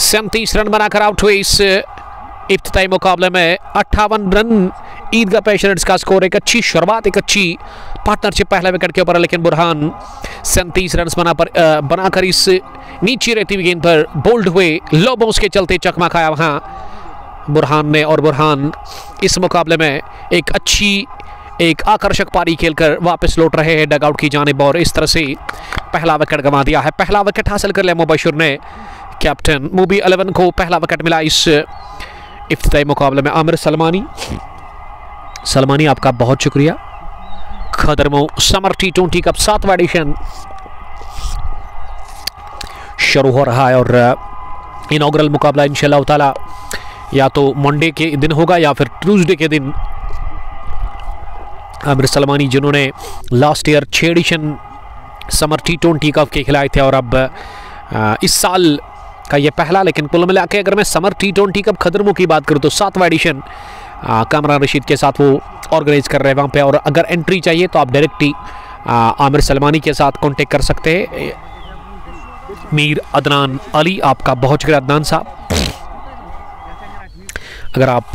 37 रन बनाकर आउट हुए इस इब्तिदाई मुकाबले में। 58 रन ईदगाह पेशेंट्स का स्कोर। एक अच्छी शुरुआत, एक अच्छी पार्टनरशिप पहले विकेट के ऊपर, लेकिन बुरहान 37 रन बनाकर इस नीचे रहती हुई गेंद पर बोल्ड हुए। लो बाउंस के चलते चकमा खाया वहां बुरहान ने, और बुरहान इस मुकाबले में एक आकर्षक पारी खेलकर वापस लौट रहे हैं डगआउट की जानिब, और इस तरह से पहला विकेट गंवा दिया है। पहला विकेट हासिल कर लिया मुबशिर ने। कैप्टन मूवी 11 को पहला विकेट मिला इस इब्तिदाई मुकाबले में। आमिर सलमानी आपका बहुत शुक्रिया। खदरमो समर T20 कप 7वां एडिशन शुरू हो रहा है, और इनॉग्रल मुकाबला इंशाल्लाह ताला या तो मंडे के दिन होगा या फिर ट्यूसडे के दिन। आमिर सलमानी जिन्होंने last year 6 edition summer T20 cup के खिलाए थे, और अब इस साल का ये पहला, लेकिन कुल मिला के अगर मैं समर T20 कप खदरमो की बात करूँ तो 7वां एडिशन कामरान रशीद के साथ वो ऑर्गेनाइज कर रहे हैं वहाँ पे। और अगर एंट्री चाहिए तो आप डायरेक्ट ही आमिर सलमानी के साथ कांटेक्ट कर सकते हैं। मीर अदनान अली आपका बहुत शुक्रिया अदनान साहब। अगर आप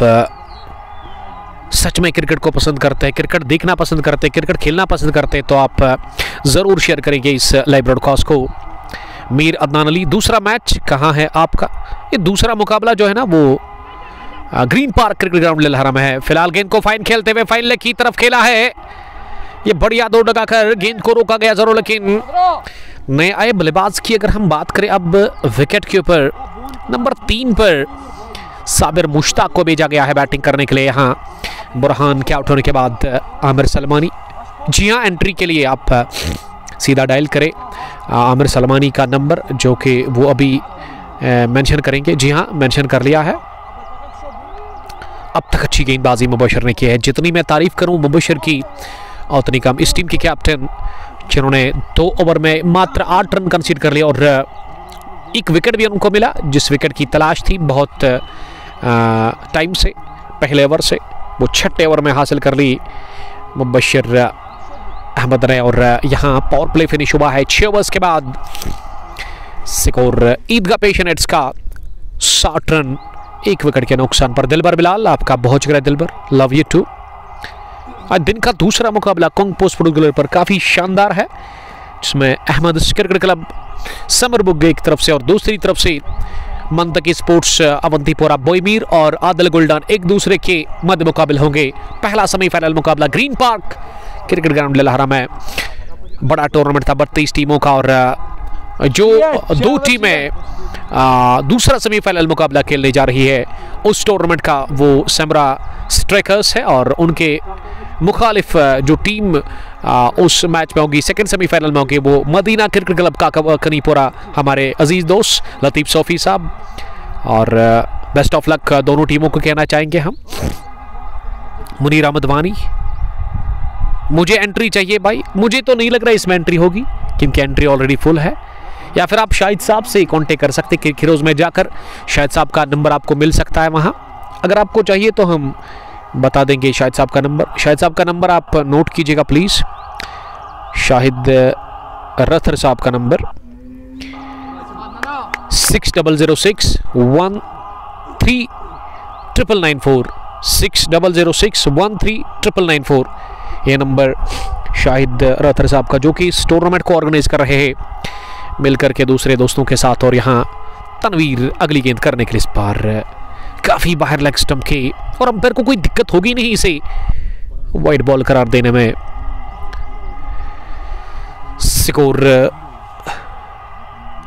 सच में क्रिकेट को पसंद करते हैं, क्रिकेट देखना पसंद करते हैं, क्रिकेट खेलना पसंद करते हैं, तो आप ज़रूर शेयर करेंगे इस लाइव ब्रॉडकास्ट को। मीर अदनान अली, दूसरा मैच कहाँ है आपका? ये दूसरा मुकाबला जो है ना वो ग्रीन पार्क क्रिकेट ग्राउंड ललहरा में है। फिलहाल गेंद को फाइन खेलते हुए फाइन लेग की तरफ खेला है, ये बढ़िया दौड़ लगाकर गेंद को रोका गया जरूर, लेकिन नए आए बल्लेबाज की अगर हम बात करें अब विकेट के ऊपर नंबर 3 पर साबिर मुश्ताक को भेजा गया है बैटिंग करने के लिए। यहाँ बुरहान के आउट होने के बाद आमिर सलमानी, जी हाँ, एंट्री के लिए आप सीधा डायल करें आमिर सलमानी का नंबर, जो कि वो अभी मेंशन करेंगे। जी हाँ, मेंशन कर लिया है। अब तक अच्छी गेंदबाजी मुबशिर ने की है, जितनी मैं तारीफ करूं मुबशिर की उतनी कम। इस टीम के कैप्टन जिन्होंने 2 ओवर में मात्र 8 रन कंसीड कर लिए, और एक विकेट भी उनको मिला, जिस विकेट की तलाश थी बहुत टाइम से, पहले ओवर से, वो 6ठे ओवर में हासिल कर ली मुबशिर अहमद ने। और यहाँ पावर प्ले फिनिश हुआ है 6 ओवर्स के बाद। स्कोर ईदगाह पेशेंट्स का 60 रन, 1 विकेट के नुकसान पर। दिलबर बिलाल आपका बहुत शुक्रिया दिलबर, लव यू टू। आज दिन का दूसरा मुकाबला कुंग पोस्ट फुटबॉलर पर काफ़ी शानदार है, जिसमें अहमद क्रिकेट क्लब समरबुग एक तरफ से और दूसरी तरफ से मंतकी स्पोर्ट्स अवंतीपोरा बोईमीर और आदल गुल्डान एक दूसरे के मध्य मुकाबले होंगे। पहला सेमीफाइनल मुकाबला ग्रीन पार्क क्रिकेट ग्राउंड ललहरा में। बड़ा टूर्नामेंट था 32 टीमों का, और जो 2 टीमें दूसरा सेमीफाइनल मुकाबला खेलने जा रही है उस टूर्नामेंट का वो सेमरा स्ट्राइकर्स है, और उनके मुखालिफ जो टीम उस मैच में होगी, सेकंड सेमीफाइनल में होगी, वो मदीना क्रिकेट क्लब का कनीपुरा, हमारे अजीज़ दोस्त लतीफ़ सोफ़ी साहब। और बेस्ट ऑफ लक दोनों टीमों को कहना चाहेंगे हम। मुनीर अहमद वानी, मुझे एंट्री चाहिए भाई, मुझे तो नहीं लग रहा इसमें एंट्री होगी क्योंकि एंट्री ऑलरेडी फुल है। या फिर आप शाहिद साहब से कांटेक्ट कर सकते हैं, खिरोज में जाकर शाहिद साहब का नंबर आपको मिल सकता है वहाँ। अगर आपको चाहिए तो हम बता देंगे शाहिद साहब का नंबर। शाहिद साहब का नंबर आप नोट कीजिएगा प्लीज़। शाहिद रथर साहब का नंबर 6006139994 6006139994। ये नंबर शाहिद रथर साहब का, जो कि इस टूर्नामेंट को ऑर्गेनाइज कर रहे हैं मिलकर के दूसरे दोस्तों के साथ। और यहाँ तनवीर अगली गेंद करने के लिए इस बार काफ़ी बाहर लेग स्टंप के, और अंपायर को कोई दिक्कत होगी नहीं इसे वाइड बॉल करार देने में। स्कोर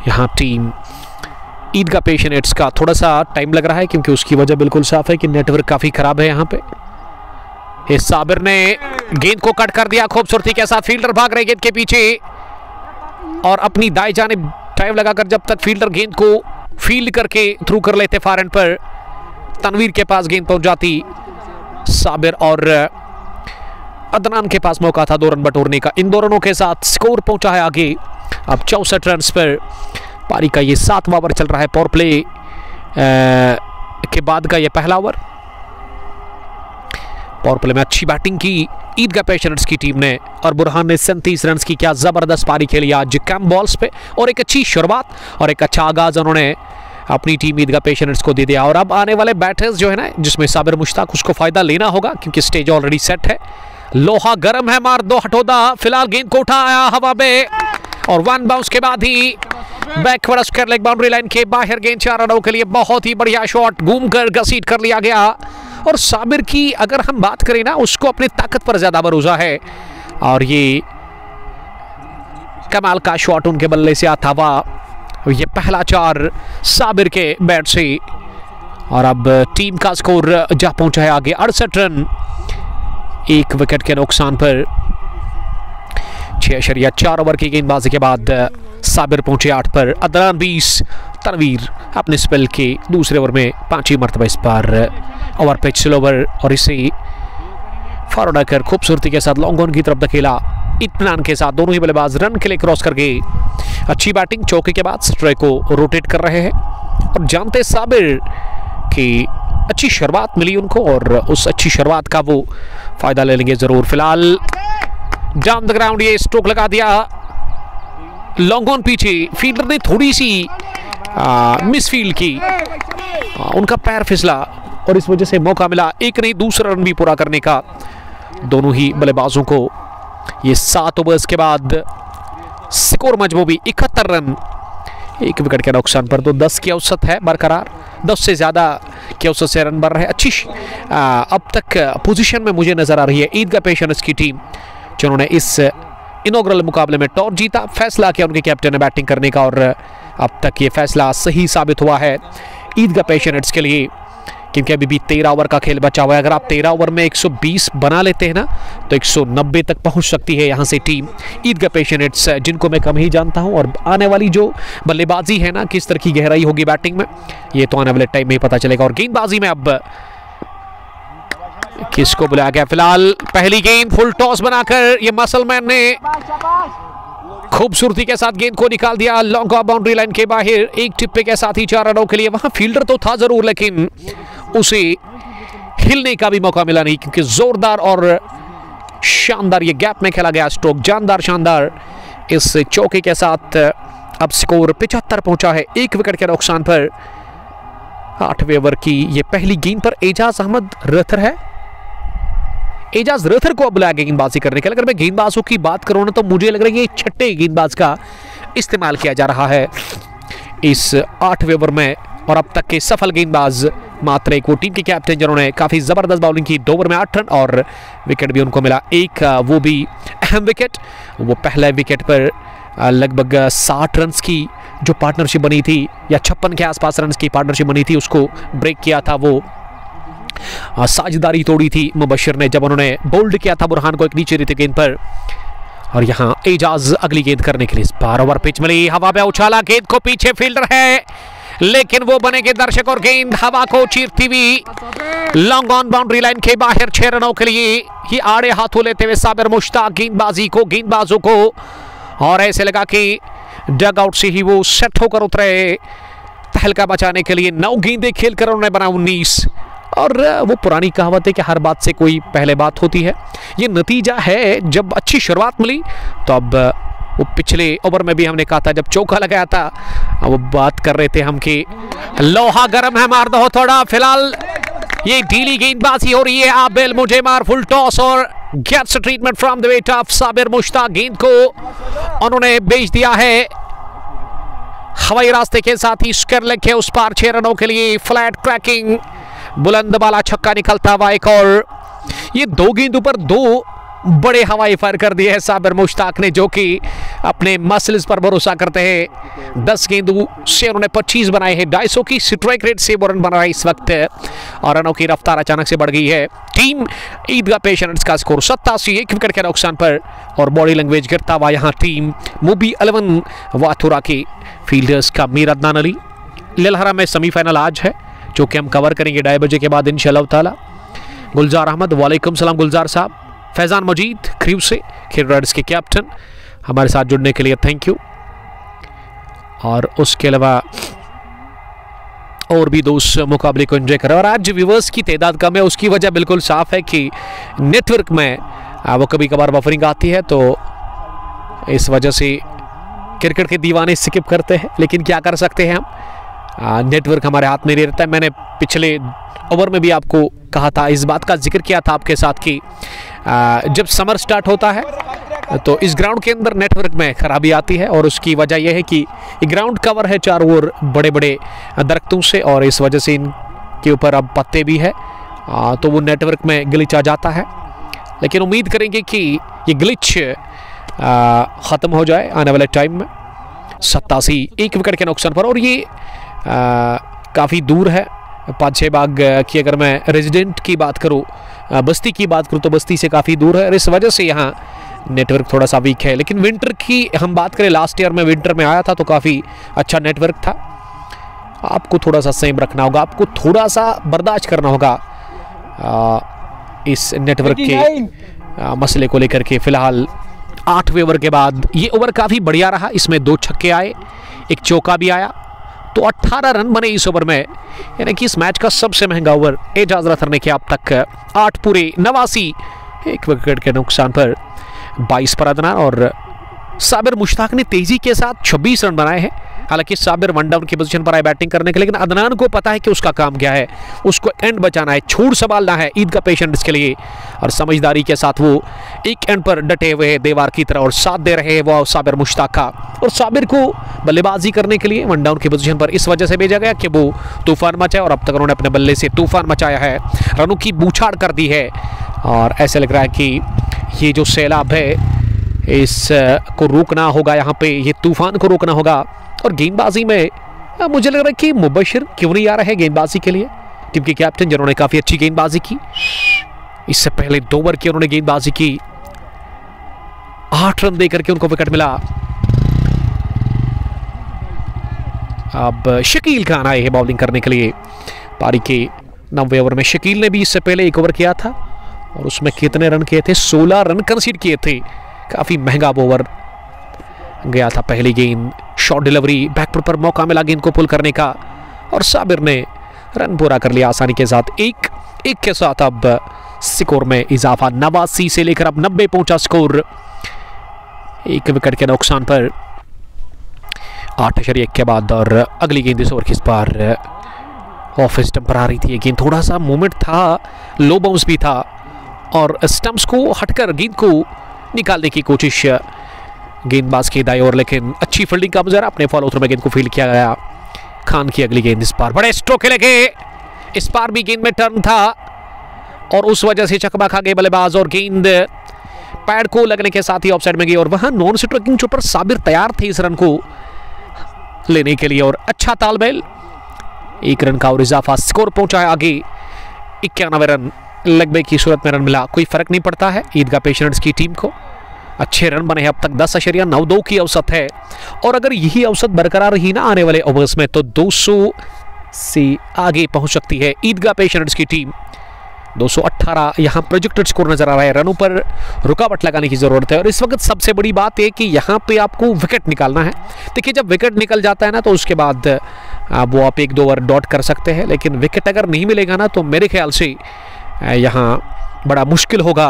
यहाँ टीम ईदगाह पेशेंट्स का थोड़ा सा टाइम लग रहा है क्योंकि उसकी वजह बिल्कुल साफ है कि नेटवर्क काफी खराब है यहाँ पे। इस साबिर ने गेंद को कट कर दिया खूबसूरती के साथ, फील्डर भाग रहे गेंद के पीछे और अपनी दाएं जानिब टाइम लगाकर जब तक फील्डर गेंद को फील्ड करके थ्रू कर लेते फार एंड पर, तनवीर के पास गेंद पहुंच जाती। साबिर और अदनान के पास मौका था 2 रन बटोरने का। इन 2 रनों के साथ स्कोर पहुंचा है आगे अब 64 रन पर। पारी का ये 7वां ओवर चल रहा है, पावर प्ले के बाद का ये पहला ओवर। पावर प्ले में अच्छी बैटिंग की ईदगाह पेशेंट्स की टीम ने और बुरहान ने 37 रन की क्या जबरदस्त पारी खेली आज कैंप बॉल्स पे और एक अच्छी शुरुआत और एक अच्छा आगाज उन्होंने अपनी टीम ईदगाह पेशेंट्स को दे दिया। और अब आने वाले बैटर्स जो है ना, जिसमें साबिर मुश्ताक, उसको फायदा लेना होगा क्योंकि स्टेज ऑलरेडी सेट है। लोहा गर्म है, मार दो हटोदा। फिलहाल गेंद को उठाया हवा में और 1 बाउंस के बाद ही backward square leg boundary line के बाहर गेंद 4 रनों के लिए बहुत ही बढ़िया शॉट घूमकर घसीट कर लिया गया। और साबिर की अगर हम बात करें ना, उसको अपनी ताकत पर ज्यादा भरोसा है और ये कमाल का शॉट उनके बल्ले से आता हुआ। ये पहला 4 साबिर के बैट से और अब टीम का स्कोर जा पहुंचा है आगे 68 रन, 1 विकेट के नुकसान पर। 6.4 ओवर की गेंदबाजी के बाद साबिर पहुंचे 8 पर। अदनान 20, तनवीर अपने स्पेल के दूसरे ओवर में 5वीं मरतबा इस बार ओवर पिच स्लोवर और इसे फॉरवर्ड कर खूबसूरती के साथ लॉन्ग ऑन की तरफ धकेला। इत्मीनान के साथ दोनों ही बल्लेबाज रन के लिए क्रॉस कर गए। अच्छी बैटिंग, चौके के बाद स्ट्राइक को रोटेट कर रहे हैं और जानते साबिर की अच्छी शुरुआत मिली उनको और उस अच्छी शुरुआत का वो फायदा ले लेंगे जरूर। फिलहाल डाउन द ग्राउंड ये स्ट्रोक लगा दिया, लॉन्ग ऑन पीछे। फील्डर ने थोड़ी सी मिसफील्ड की, उनका पैर फिसला और इस वजह से मौका मिला एक नहीं दूसरा रन भी पूरा करने का दोनों ही बल्लेबाजों को। ये 7 ओवर्स के बाद स्कोर मजमूबी 71 रन, 1 विकेट के नुकसान पर। तो 10 की औसत है बरकरार, 10 से ज्यादा की औसत से रन बन रहे हैं। अच्छी अब तक पोजीशन में मुझे नजर आ रही है ईदगाह पेशेंट्स की टीम, जिन्होंने इस इनॉग्रल मुकाबले में टॉस जीता, फैसला किया उनके कैप्टन ने बैटिंग करने का और अब तक ये फैसला सही साबित हुआ है ईदगाह पेशेंट्स के लिए क्योंकि अभी भी 13 ओवर का खेल बचा हुआ है। अगर आप 13 ओवर में 120 बना लेते हैं ना तो 190 तक पहुंच सकती है यहाँ से टीम ईदगाह पेशेंट्स, जिनको मैं कम ही जानता हूं। और आने वाली जो बल्लेबाजी है ना, किस तरह की गहराई होगी बैटिंग में, ये तो आने वाले टाइम में ही पता चलेगा। और गेंदबाजी में अब किसको बुलाया गया? फिलहाल पहली गेंद फुल टॉस बनाकर ये मसलमैन ने खूबसूरती के साथ गेंद को निकाल दिया लॉन्ग ऑफ बाउंड्री लाइन के बाहर। एक टिप्पे के साथ ही 4 रनों के लिए। वहां फील्डर तो था जरूर लेकिन उसे हिलने का भी मौका मिला नहीं क्योंकि जोरदार और शानदार ये गैप में खेला गया स्ट्रोक, जानदार शानदार। इस चौके के साथ अब स्कोर 75 पहुंचा है 1 विकेट के नुकसान पर। 8वें ओवर की ये पहली गेंद पर एजाज अहमद रथर है, एजाज रथर को अब बुलाया गया गेंदबाजी करने के लिए। अगर मैं गेंदबाजों की बात करूं ना तो मुझे लग रहा है ये 6ठे गेंदबाज का इस्तेमाल किया जा रहा है इस 8वें ओवर में और अब तक के सफल गेंदबाज मात्र एक, वो टीम के कैप्टन जिन्होंने काफी जबरदस्त बॉलिंग की। 2 ओवर में 8 रन और विकेट भी उनको मिला एक, वो भी अहम विकेट। वो पहले विकेट पर लगभग 60 रन की जो पार्टनरशिप बनी थी या 56 के आसपास रन की पार्टनरशिप बनी थी उसको ब्रेक किया था। वो साझेदारी तोड़ी थी मुबशिर ने जब उन्होंने बोल्ड किया था बुरहान को एक नीचे रहती गेंद पर। और यहाँ एजाज अगली गेंद करने के लिए 12 ओवर पिच मिली, हवा में उछाला, गेंद को पीछे फील्डर है लेकिन वो बनेंगे दर्शक और गेंद हवा को चीरती हुई लॉन्ग ऑन बाउंड्री लाइन के बाहर 6 रनों के लिए। ये आड़े हाथों लेते हुए साबिर मुश्ताक गेंदबाजों को और ऐसे लगा कि डग आउट से ही वो सेट होकर उतरे तहलका बचाने के लिए। 9 गेंदें खेलकर उन्होंने बना 19। और वो पुरानी कहावत है कि हर बात से कोई पहले बात होती है, ये नतीजा है। जब अच्छी शुरुआत मिली तो अब वो पिछले ओवर में भी हमने कहा था जब चौका लगाया था, अब वो बात कर रहे थे हम कि लोहा गर्म है, मार दो थोड़ा। फिलहाल ये ढीली गेंदबाजी हो रही है, आबिल मुझे मार, फुल टॉस और gets treatment from the bat of Sabir Mushtaq. गेंद को उन्होंने बेच दिया है हवाई रास्ते के साथ ही स्क्वायर लेग के उस पार 6 रनों के लिए। फ्लैट क्रैकिंग बुलंद वाला छक्का निकलता हुआ एक और। ये 2 गेंदों पर 2 बड़े हवाई फायर कर दिए है साबिर मुश्ताक ने, जो कि अपने मसल्स पर भरोसा करते हैं। 10 गेंदों से उन्होंने 25 बनाए हैं। 250 की स्ट्राइक रेट से रन बना रहा है इस वक्त, और रनों की रफ्तार अचानक से बढ़ गई है। टीम ईदगाह पेशेंट्स का स्कोर 87, 1 विकेट के नुकसान पर। और बॉडी लैंग्वेज गिरता हुआ यहाँ टीम मुबी 11 वाथुरा के फील्डर्स का मीर अदनान अली। लिलहरा में सेमीफाइनल आज है, जो कि हम कवर करेंगे 2:30 बजे के बाद इंशाअल्लाह ताला। गुलजार अहमद, वालेकुम सलाम गुलजार साहब। फैजान मजीद क्रीव से, खेल राइडर्स के कैप्टन, हमारे साथ जुड़ने के लिए थैंक यू। और उसके अलावा और भी दोस्त मुकाबले को एंजॉय करें। और आज व्यूवर्स की तादाद कम है, उसकी वजह बिल्कुल साफ है कि नेटवर्क में वो कभी कभार बफरिंग आती है, तो इस वजह से क्रिकेट के दीवाने स्किप करते हैं। लेकिन क्या कर सकते हैं हम, नेटवर्क हमारे हाथ में नहीं रहता है। मैंने पिछले ओवर में भी आपको कहा था, इस बात का जिक्र किया था आपके साथ कि जब समर स्टार्ट होता है तो इस ग्राउंड के अंदर नेटवर्क में खराबी आती है, और उसकी वजह यह है कि ग्राउंड कवर है चारों ओर बड़े बड़े दरख्तों से, और इस वजह से इनके ऊपर अब पत्ते भी है, तो वो नेटवर्क में ग्लिच आ जाता है। लेकिन उम्मीद करेंगे कि ये ग्लिच ख़त्म हो जाए आने वाले टाइम में। 87, 1 विकेट के नुकसान पर। और ये काफ़ी दूर है, 5-6 बाग की अगर मैं रेजिडेंट की बात करूँ, बस्ती की बात करूँ, तो बस्ती से काफ़ी दूर है, और इस वजह से यहाँ नेटवर्क थोड़ा सा वीक है। लेकिन विंटर की हम बात करें, लास्ट ईयर में विंटर में आया था तो काफ़ी अच्छा नेटवर्क था। आपको थोड़ा सा सेम रखना होगा, आपको थोड़ा सा बर्दाश्त करना होगा इस नेटवर्क के मसले को लेकर के। फिलहाल 8वें ओवर के बाद ये ओवर काफ़ी बढ़िया रहा, इसमें 2 छक्के आए, 1 चौका भी आया, तो 18 रन बने इस ओवर में, यानी कि इस मैच का सबसे महंगा ओवर एजाज अख्तर ने किया अब तक। 8 पूरे 89, 1 विकेट के नुकसान पर 22 पर अदनान। और साबिर मुश्ताक ने तेजी के साथ 26 रन बनाए हैं। हालांकि साबिर 1 डाउन की पोजीशन पर आए बैटिंग करने के लिए, लेकिन अदनान को पता है कि उसका काम क्या है, उसको एंड बचाना है, छोड़ संभालना है ईदगाह पेशेंट्स के लिए, और समझदारी के साथ वो एक एंड पर डटे हुए हैं दीवार की तरह, और साथ दे रहे हैं वो साबिर मुश्ताक का। और साबिर को बल्लेबाजी करने के लिए 1 डाउन की पोजीशन पर इस वजह से भेजा गया कि वो तूफान मचाए, और अब तक उन्होंने अपने बल्ले से तूफान मचाया है, रनों की बूछाड़ कर दी है। और ऐसा लग रहा है कि ये जो सैलाब है इस को रोकना होगा, यहाँ पे ये तूफान को रोकना होगा। और गेंदबाजी में मुझे लग रहा है कि मुबशिर क्यों नहीं आ रहा है गेंदबाजी के लिए, टीम के कैप्टन जिन्होंने काफ़ी अच्छी गेंदबाजी की। इससे पहले 2 ओवर की उन्होंने गेंदबाजी की, 8 रन देकर के उनको विकेट मिला। अब शकील खान आए हैं बॉलिंग करने के लिए। पारी के 9वें ओवर में शकील ने भी इससे पहले 1 ओवर किया था, और उसमें कितने रन किए थे, 16 रन कंसीड किए थे। काफ़ी महंगा ओवर गया था। पहली गेंद शॉर्ट डिलीवरी, बैकफुट पर मौका मिला गेंद को पुल करने का, और साबिर ने रन पूरा कर लिया आसानी के साथ। 1-1 के साथ अब स्कोर में इजाफा, 89 से लेकर अब 90 पहुंचा स्कोर, 1 विकेट के नुकसान पर 8.1 के बाद। और अगली गेंद इस ओवर की इस बार ऑफ स्टंप पर आ रही थी। गेंद थोड़ा सा मूवमेंट था, लो बाउंस भी था, और स्टंप्स को हटकर गेंद को निकालने की कोशिश गेंदबाज की दाई ओर, लेकिन अच्छी फील्डिंग का मुजाहरा, अपने फॉलो थ्रू में गेंद को फील्ड किया गया। खान की अगली गेंद इस बार बड़े स्ट्रोक लगे, इस बार भी गेंद में टर्न था, और उस वजह से चकमा खा गए बल्लेबाज, और गेंद पैड को लगने के साथ ही ऑफसाइड में गई। और वहां नॉन स्ट्राइकिंग चोट पर साबिर तैयार थे इस रन को लेने के लिए, और अच्छा तालमेल, 1 रन का और इजाफा, स्कोर पहुंचा है आगे 91 रन। लेग ब्रेक की सूरत में रन मिला, कोई फर्क नहीं पड़ता है ईदगाह पेशेंट्स की टीम को। अच्छे रन बने हैं अब तक, 10.92 की औसत है, और अगर यही औसत बरकरार रही ना आने वाले ओवर्स में, तो 200 से आगे पहुंच सकती है ईदगाह पेशेंट्स की टीम। 218 यहाँ प्रोजेक्टेड स्कोर नजर आ रहा है, रनों पर रुकावट लगाने की जरूरत है। और इस वक्त सबसे बड़ी बात है कि यहाँ पे आपको विकेट निकालना है। देखिए, जब विकेट निकल जाता है ना, तो उसके बाद वो आप 1-2 ओवर डॉट कर सकते हैं, लेकिन विकेट अगर नहीं मिलेगा ना, तो मेरे ख्याल से यहाँ बड़ा मुश्किल होगा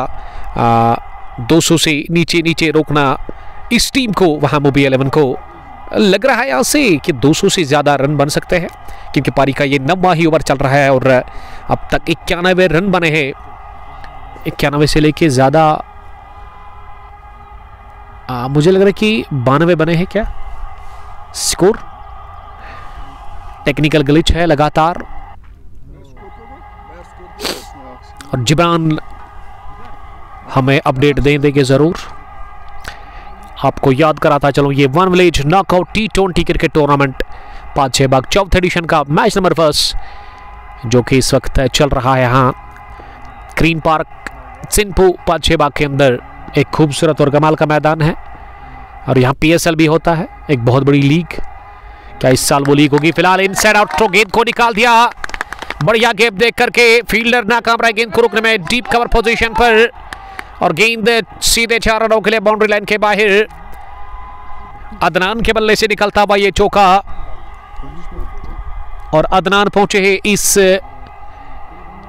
200 से नीचे रोकना इस टीम को। वहाँ मुबी 11 को लग रहा है यहाँ से कि 200 से ज़्यादा रन बन सकते हैं, क्योंकि पारी का ये 9वां ही ओवर चल रहा है, और अब तक 91 रन बने हैं। 91 से लेके ज़्यादा मुझे लग रहा है कि 92 बने हैं क्या स्कोर। टेक्निकल ग्लिच है लगातार, और जिब्रान हमें अपडेट दे देंगे ज़रूर। आपको याद कराता चलो, ये one village knockout T20 cricket tournament Panchebagh चौथे एडिशन का मैच नंबर 1 जो कि इस वक्त चल रहा है यहाँ ग्रीन पार्क सिंपू पांचेबाग के अंदर। एक खूबसूरत और कमाल का मैदान है और यहाँ PSL भी होता है, एक बहुत बड़ी लीग। क्या इस साल वो लीग होगी? फिलहाल इनसाइड आउट थ्रो, गेंद को निकाल दिया, बढ़िया गेंद देख करके फील्डर नाकाम रहा गेंद को रोकने में डीप कवर पोजीशन पर, और गेंद सीधे 4 रनों के लिए बाउंड्री लाइन के बाहर। अदनान के बल्ले से निकलता हुआ ये चौका, और अदनान पहुंचे हैं इस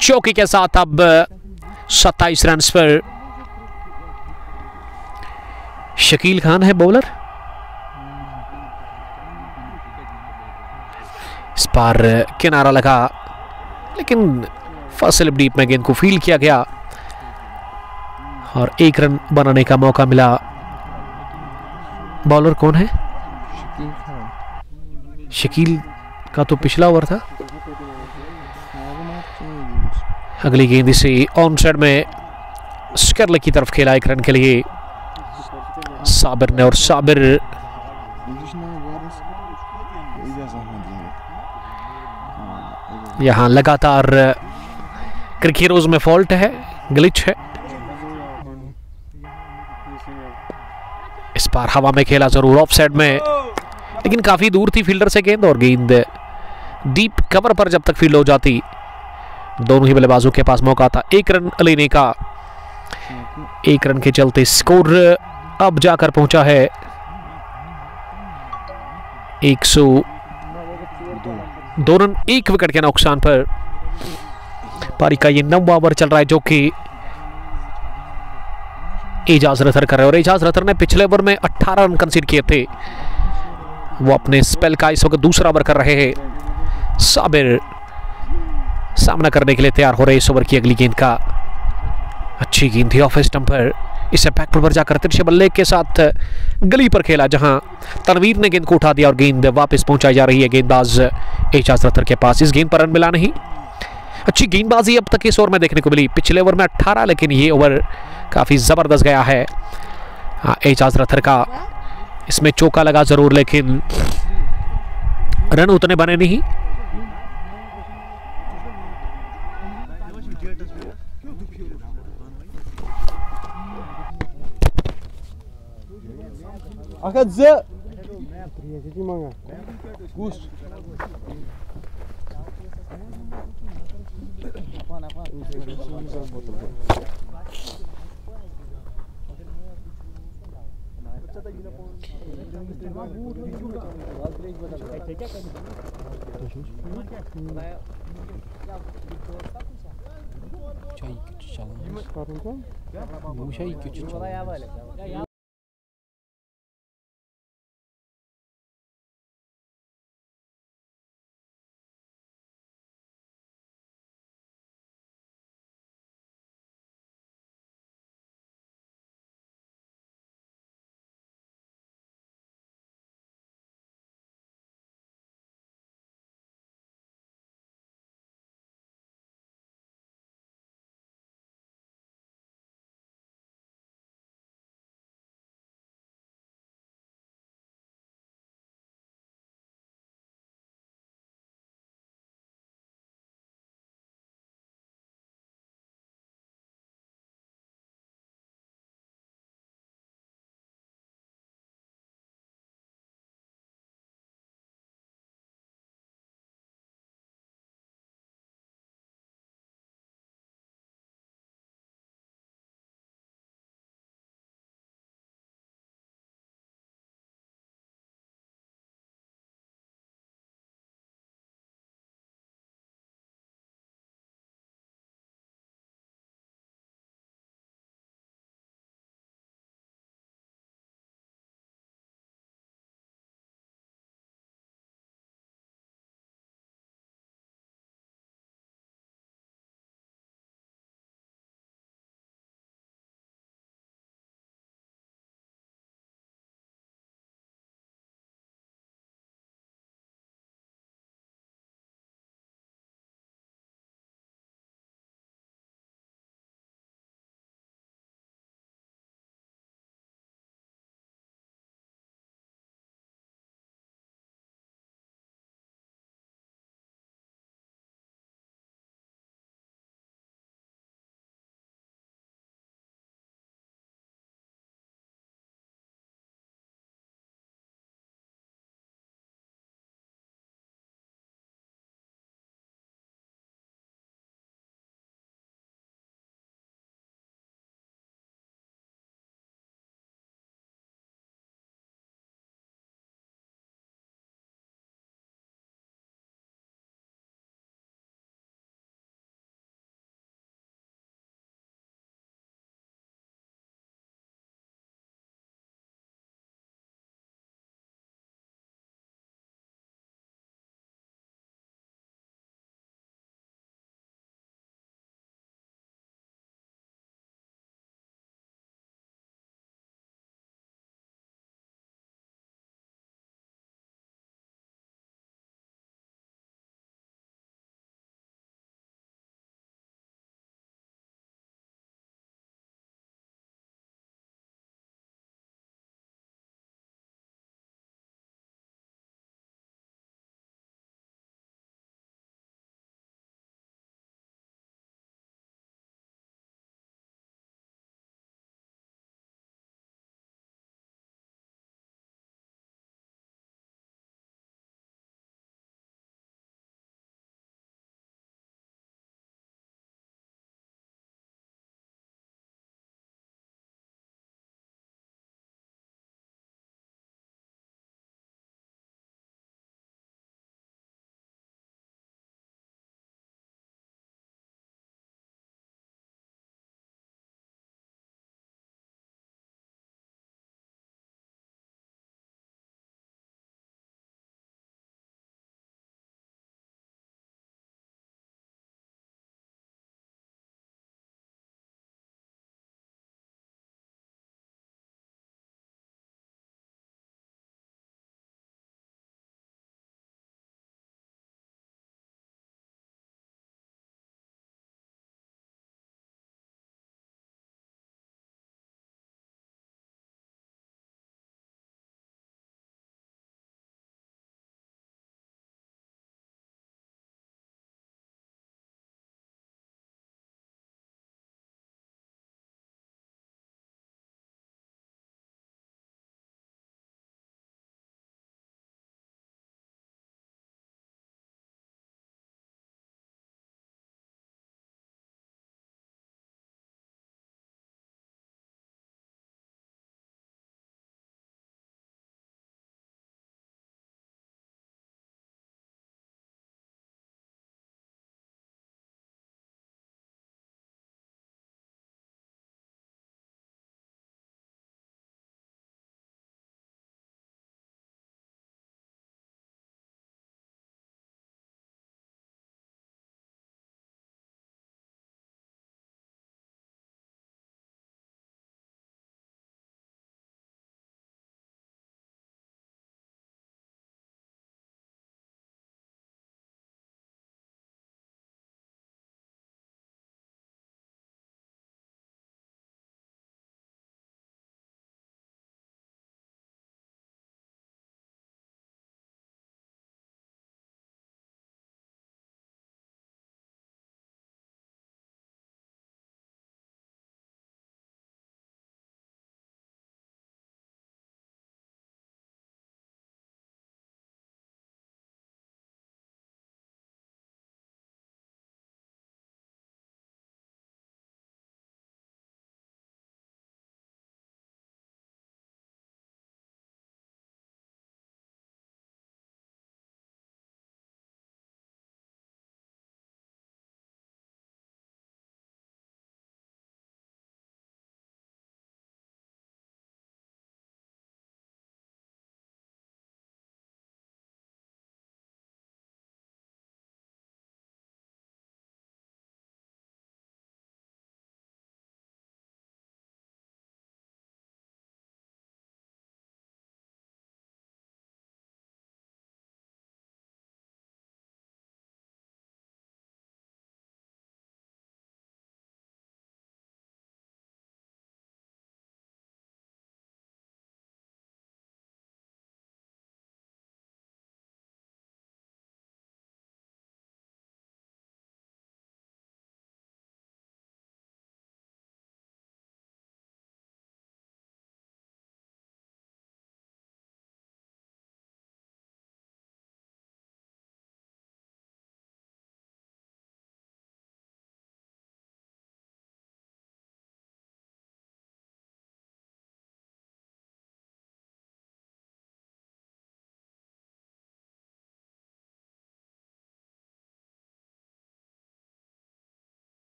चौके के साथ अब 27 रन पर। शकील खान है बॉलर, इस पार किनारा लगा लेकिन फर्स्ट स्लिप डीप में गेंद को फील किया गया और 1 रन बनाने का मौका मिला। बॉलर कौन है? शकील का तो पिछला ओवर था। अगली गेंद इसे ऑन साइड में स्कर्ल की तरफ खेला 1 रन के लिए साबिर ने, और साबिर यहां लगातार क्रिकेटर्स में फॉल्ट है, ग्लिच है। इस बार हवा में खेला जरूर ऑफ साइड में, लेकिन काफी दूर थी फील्डर से गेंद, और गेंद डीप कवर पर जब तक फील्ड हो जाती दोनों ही बल्लेबाजों के पास मौका था 1 रन लेने का। 1 रन के चलते स्कोर अब जाकर पहुंचा है 102 रन, 1 विकेट के नुकसान पर। पारी का ये 9वां ओवर चल रहा है जो कि एजाज रथर कर रहे हैं, और एजाज रथर ने पिछले ओवर में 18 रन कंसीड किए थे। वो अपने स्पेल का इस वक्त दूसरा ओवर कर रहे हैं। साबिर सामना करने के लिए तैयार हो रहे इस ओवर की अगली गेंद का। अच्छी गेंद थी ऑफ स्टंप पर, इसे बैकफुट पर जाकर तिरछे बल्ले के साथ गली पर खेला, जहां तनवीर ने गेंद को उठा दिया और गेंद वापस पहुंचाई जा रही है गेंदबाज एजाज रथर के पास। इस गेंद पर रन मिला नहीं। अच्छी गेंदबाजी अब तक इस ओवर में देखने को मिली। पिछले ओवर में 18, लेकिन ये ओवर काफी जबरदस्त गया है एजाज रथर का। इसमें चौका लगा जरूर, लेकिन रन उतने बने नहीं।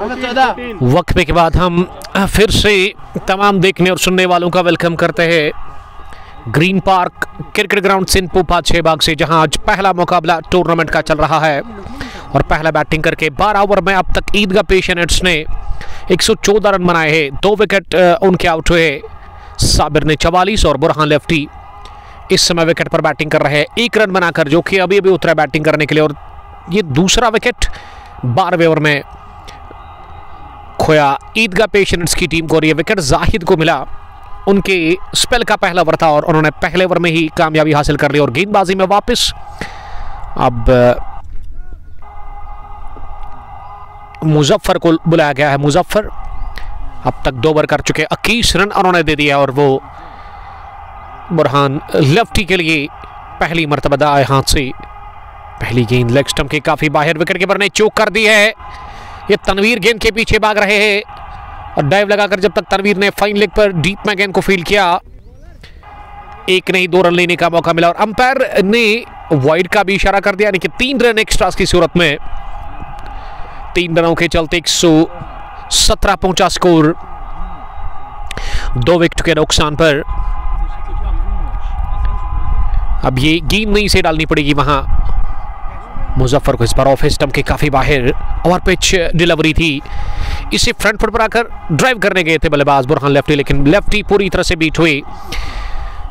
वक्फे के बाद हम फिर से तमाम देखने और सुनने वालों का वेलकम करते हैं ग्रीन पार्क क्रिकेट ग्राउंड सिंधपुपा 6 बाग से, जहां आज पहला मुकाबला टूर्नामेंट का चल रहा है। और पहला बैटिंग करके 12 ओवर में अब तक ईदगाह पेशेंट्स ने 114 रन बनाए हैं। 2 विकेट उनके आउट हुए। साबिर ने 44 और बुरहान लेफ्टी इस समय विकेट पर बैटिंग कर रहे हैं 1 रन बनाकर, जो कि अभी अभी उतरा बैटिंग करने के लिए। और ये दूसरा विकेट 12वें ओवर में खोया ईदगाह पेशेंट्स की टीम को। और ये विकेट जाहिद को मिला, उनके स्पेल का पहला ओवर था और उन्होंने पहले ओवर में ही कामयाबी हासिल कर ली। और गेंदबाजी में वापस अब मुजफ्फर को बुलाया गया है। मुजफ्फर अब तक 2 ओवर कर चुके, 21 रन उन्होंने दे दिया। और वो बुरहान लेफ्टी के लिए पहली मर्तबा आए हाथ से। पहली गेंद लेग स्टंप के काफी बाहर, विकेट कीपर ने चौक कर दी है। ये तनवीर गेंद के पीछे भाग रहे हैं और डाइव लगाकर जब तक तनवीर ने फाइन लेग पर डीप में गेंद को फील्ड किया, 1 नहीं 2 रन लेने का मौका मिला। और अंपायर ने वाइड का भी इशारा कर दिया, यानी कि 3 रन एक्स्ट्रा की सूरत में 3 रनों के चलते 117 पहुंचा स्कोर 2 विकेट के नुकसान पर। अब ये गेंद नहीं से डालनी पड़ेगी वहां मुजफ्फर को। इस बार ऑफ स्टंप के काफी बाहर ओवर पिच डिलीवरी थी, इसे फ्रंट फुट पर आकर ड्राइव करने गए थे बल्लेबाज बुरहान लेफ्टी, लेकिन लेफ्टी पूरी तरह से बीट हुई।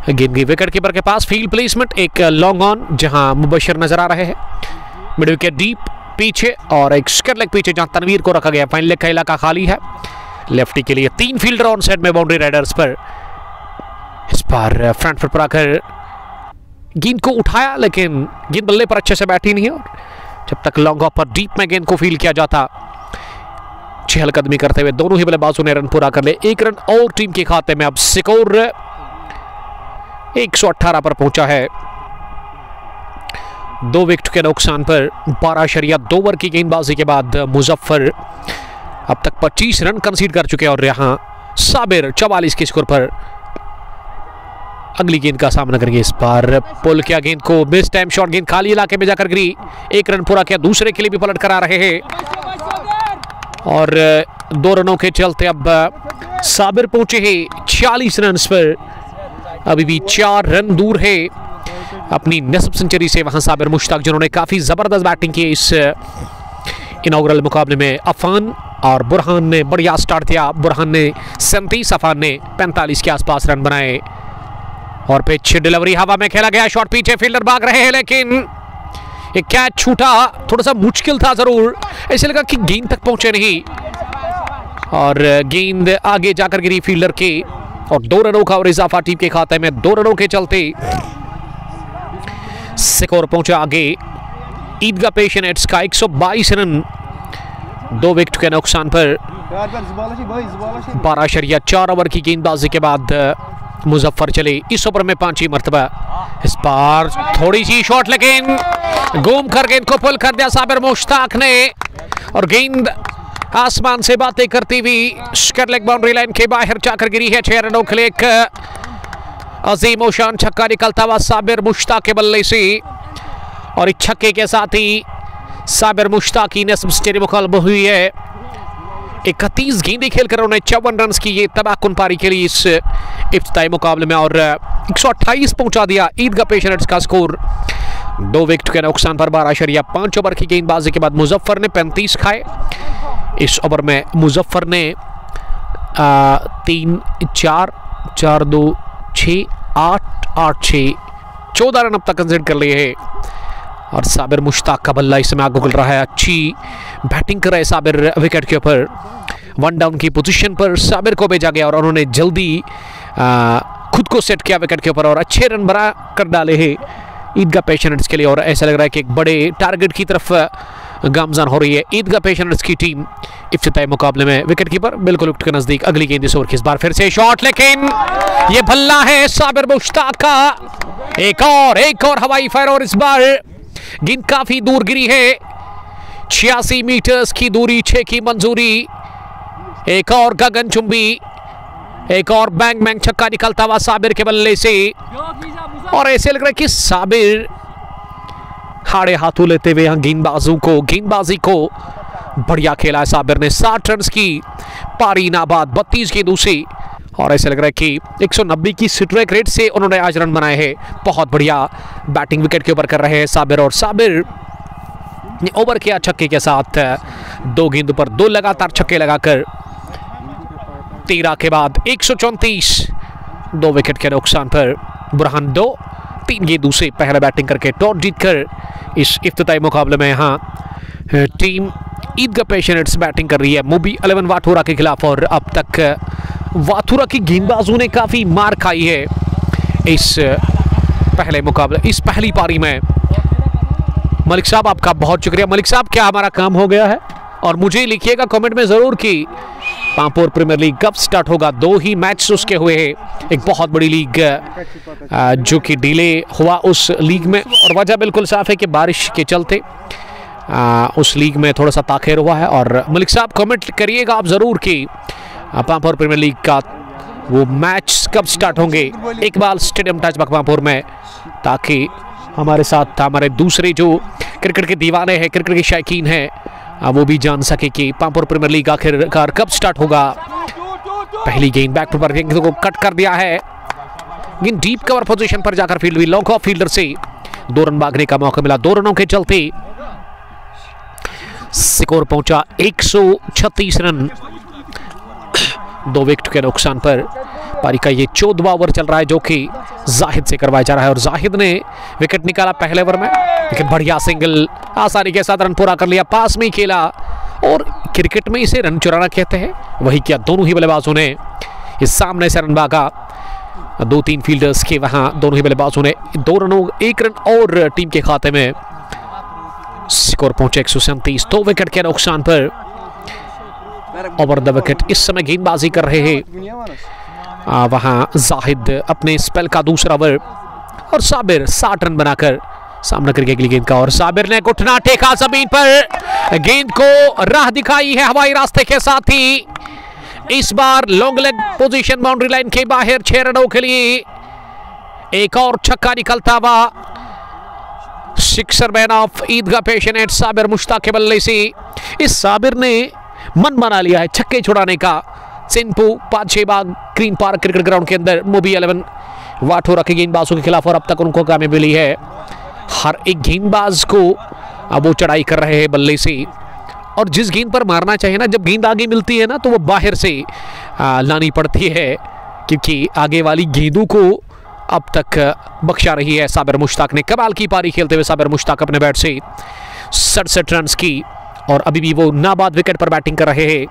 गेंद गई विकेट कीपर के पास। फील्ड प्लेसमेंट एक लॉन्ग ऑन, जहां मुबशिर नजर आ रहे हैं। मिड विकेट डीप पीछे और एक स्क्वायर लेग पीछे, जहां तनवीर को रखा गया। फाइन लेग का इलाका खाली है लेफ्टी के लिए। 3 फील्डर ऑन साइड में बाउंड्री राइडर्स पर। इस बार फ्रंट फुट पर आकर गेंद को उठाया, लेकिन गेंद बल्ले पर अच्छे से बैठी नहीं है। और जब तक लॉन्ग ऑफ पर डीप में गेंद को फील्ड किया जाता, चहलकदमी करते हुए दोनों ही बल्लेबाजों ने रन पूरा कर ले। 1 रन और टीम के खाते में। अब स्कोर 118 पर पहुंचा है 2 विकेट के नुकसान पर। 12.2 ओवर की गेंदबाजी के बाद मुजफ्फर अब तक 25 रन कंसीड कर चुके हैं। और यहां साबिर 44 के स्कोर पर अगली गेंद का सामना करेंगे। इस बार पुल किया गेंद को, मिस टाइम शॉट, गेंद खाली इलाके में जाकर गिरी। 1 रन पूरा किया, दूसरे के लिए भी पलट कर आ रहे हैं। और 2 रनों के चलते अब साबिर पहुंचे हैं 40 रन पर। अभी भी 4 रन दूर है अपनी नस्ब सेंचुरी से वहां साबिर मुश्ताक, जिन्होंने काफी जबरदस्त बैटिंग की इस इनॉग्रल मुकाबले में। अफान और बुरहान ने बढ़िया स्टार्ट दिया। बुरहान ने 37, अफान ने 45 के आसपास रन बनाए। और पिच डिलीवरी हवा में खेला गया, शॉट पीछे, फील्डर भाग रहे हैं, लेकिन ये कैच छूटा। थोड़ा सा मुश्किल था जरूर, ऐसे लगा कि गेंद तक पहुंचे नहीं और गेंद आगे जाकर गिरी फील्डर के। और 2 रनों का और इजाफा टीम के खाते में। 2 रनों के चलते स्कोर पहुंचा आगे ईदगाह पेशेंट्स का 122 रन 2 विकेट के नुकसान पर। 12.4 ओवर की गेंदबाजी के बाद मुजफ्फर चले इस ओवर में 5वीं मर्तबा। इस बार थोड़ी सी शॉट, लेकिन घूम कर गेंद को पुल कर दिया साबिर मुश्ताक ने। और गेंद आसमान से बातें करती हुई स्क्वायर लेग बाउंड्री लाइन के बाहर जाकर गिरी है। 6 रनों के लिए एक अजीम ओ शान छक्का निकलता हुआ साबिर मुश्ताक के बल्ले से। और इस छक्के के साथ ही साबिर मुश्ताक की नस्ब सेंचुरी मुकम्मल हुई है। 31 गेंदें खेलकर उन्होंने 54 रन की ये तबाहकुन पारी के लिए इस इफ्तिताई मुकाबले में। और 128 पहुंचा दिया ईदगाह पेशेंट्स का स्कोर 2 विकेट के नुकसान पर। 12.5 ओवर की गेंदबाजी के बाद मुजफ्फर ने 35 खाए। इस ओवर में मुजफ्फर ने 3, 4, 4, 2, 6, 8, 8, 6 14 रन अब तक कंसीडर कर लिए हैं। और साबिर मुश्ताक का बल्ला इस समय आगे गुल रहा है। अच्छी बैटिंग कर रहे साबिर विकेट के ऊपर। 1 डाउन की पोजीशन पर साबिर को भेजा गया और उन्होंने जल्दी खुद को सेट किया विकेट के ऊपर और अच्छे रन बना कर डाले हैं ईदगाह पेशेंट्स के लिए। और ऐसा लग रहा है कि एक बड़े टारगेट की तरफ गामजान हो रही है ईदगाह पेशेंट्स की टीम इफ्तिताई मुकाबले में। विकेट कीपर बिल्कुल विकेट के नजदीक। अगली गेंद इस ओवर की। इस बार फिर से शॉट, लेकिन ये भल्ला है साबिर मुश्ताक का। एक और हवाई फायर और इस बार गेंद काफी दूर गिरी है। 86 मीटर्स की दूरी, 6 की मंजूरी। एक और गगनचुंबी, एक और बैंग बैंग छक्का निकलता हुआ साबिर के बल्ले से। और ऐसे लग रहा है कि साबिर हाड़े हाथों लेते हुए यहाँ गेंदबाजी को बढ़िया खेला है साबिर ने, 60 रन की पारी नाबाद, 32 गेंदों से, और ऐसा लग रहा है कि 190 की स्ट्राइक रेट से उन्होंने आज रन बनाए हैं। बहुत बढ़िया बैटिंग विकेट के ऊपर कर रहे हैं साबिर, और साबिर ने ओवर किया छक्के के साथ, 2 गेंदों पर 2 लगातार छक्के लगाकर 13 के बाद 134, 2 विकेट के नुकसान पर। बुरहान 3 गेंदों से पहले बैटिंग करके टॉस जीतकर इस इफ्तिताई मुकाबले में यहाँ टीम ईदगाह पेशेंट्स बैटिंग कर रही है मुबी 11 वाथुरा के खिलाफ, और अब तक वाथुरा की गेंदबाजों ने काफ़ी मार खाई है इस पहले मुकाबले, इस पहली पारी में। मलिक साहब आपका बहुत शुक्रिया। मलिक साहब, क्या हमारा काम हो गया है? और मुझे लिखिएगा कमेंट में ज़रूर कि पांपोर प्रीमियर लीग कब स्टार्ट होगा। 2 ही मैच उसके हुए हैं, एक बहुत बड़ी लीग जो कि डिले हुआ उस लीग में, और वजह बिल्कुल साफ है कि बारिश के चलते उस लीग में थोड़ा सा ताख़िर हुआ है। और मलिक साहब कमेंट करिएगा आप ज़रूर कि पांपोर प्रीमियर लीग का वो मैच कब स्टार्ट होंगे इकबाल स्टेडियम टचबक पांपोर में, ताकि हमारे साथ हमारे दूसरे जो क्रिकेट के दीवाने हैं, क्रिकेट के शौकीन हैं, वो भी जान सके कि पांपोर प्रीमियर लीग आखिरकार कब स्टार्ट होगा। पहली गेंद बैक पर गेंद को कट कर दिया है, गेंद डीप कवर पोजीशन पर जाकर फील्ड हुई, लॉन्ग ऑफ फील्डर से 2 रन भागने का मौका मिला। 2 रनों के चलते स्कोर पहुंचा 136 रन, 2 विकेट के नुकसान पर। पारी का ये 14वां ओवर चल रहा है जो कि जाहिद से करवाया जा रहा है, और जाहिद ने विकेट निकाला पहले ओवर में, लेकिन बढ़िया सिंगल आसानी के साथ रन पूरा कर लिया, पास में ही खेला, और क्रिकेट में इसे रन चुराना कहते हैं, वही किया दोनों ही बल्लेबाजों ने। इस सामने से रन भागा 2-3 फील्डर्स के, वहां दोनों ही बल्लेबाजों ने 2 रनों 1 रन और टीम के खाते में। स्कोर पहुंचे 137, 2 विकेट के नुकसान पर। ओवर द विकेट इस समय गेंदबाजी कर रहे हैं वहां जाहिद अपने स्पेल का दूसरा ओवर, और साबिर 60 रन बनाकर सामना करके अगली गेंद का, और साबिर ने घुटना टेका जमीन पर, गेंद को राह दिखाई है हवाई रास्ते के साथ ही। इस बार long leg position boundary line के बाहर 6 रनों के लिए एक और छक्का निकलता हुआ। Sixer man of Eidgah patients Sabir Mushtaq के बल्ले से इस साबिर ने मन बना लिया है छक्के छुड़ाने का। सिंपू 5-6 बाग ग्रीन पार्क क्रिकेट ग्राउंड के अंदर मुबी 11 वाथुरा के गेंदबाजों के खिलाफ, और अब तक उनको कामयाबी मिली है। हर एक गेंदबाज को अब वो चढ़ाई कर रहे हैं बल्ले से, और जिस गेंद पर मारना चाहिए ना, जब गेंद आगे मिलती है ना, तो वो बाहर से लानी पड़ती है, क्योंकि आगे वाली गेंदों को अब तक बख्शा रही है साबिर मुश्ताक ने। कमाल की पारी खेलते हुए साबिर मुश्ताक अपने बैट से 67 रन की, और अभी भी वो नाबाद विकेट पर बैटिंग कर रहे हैं।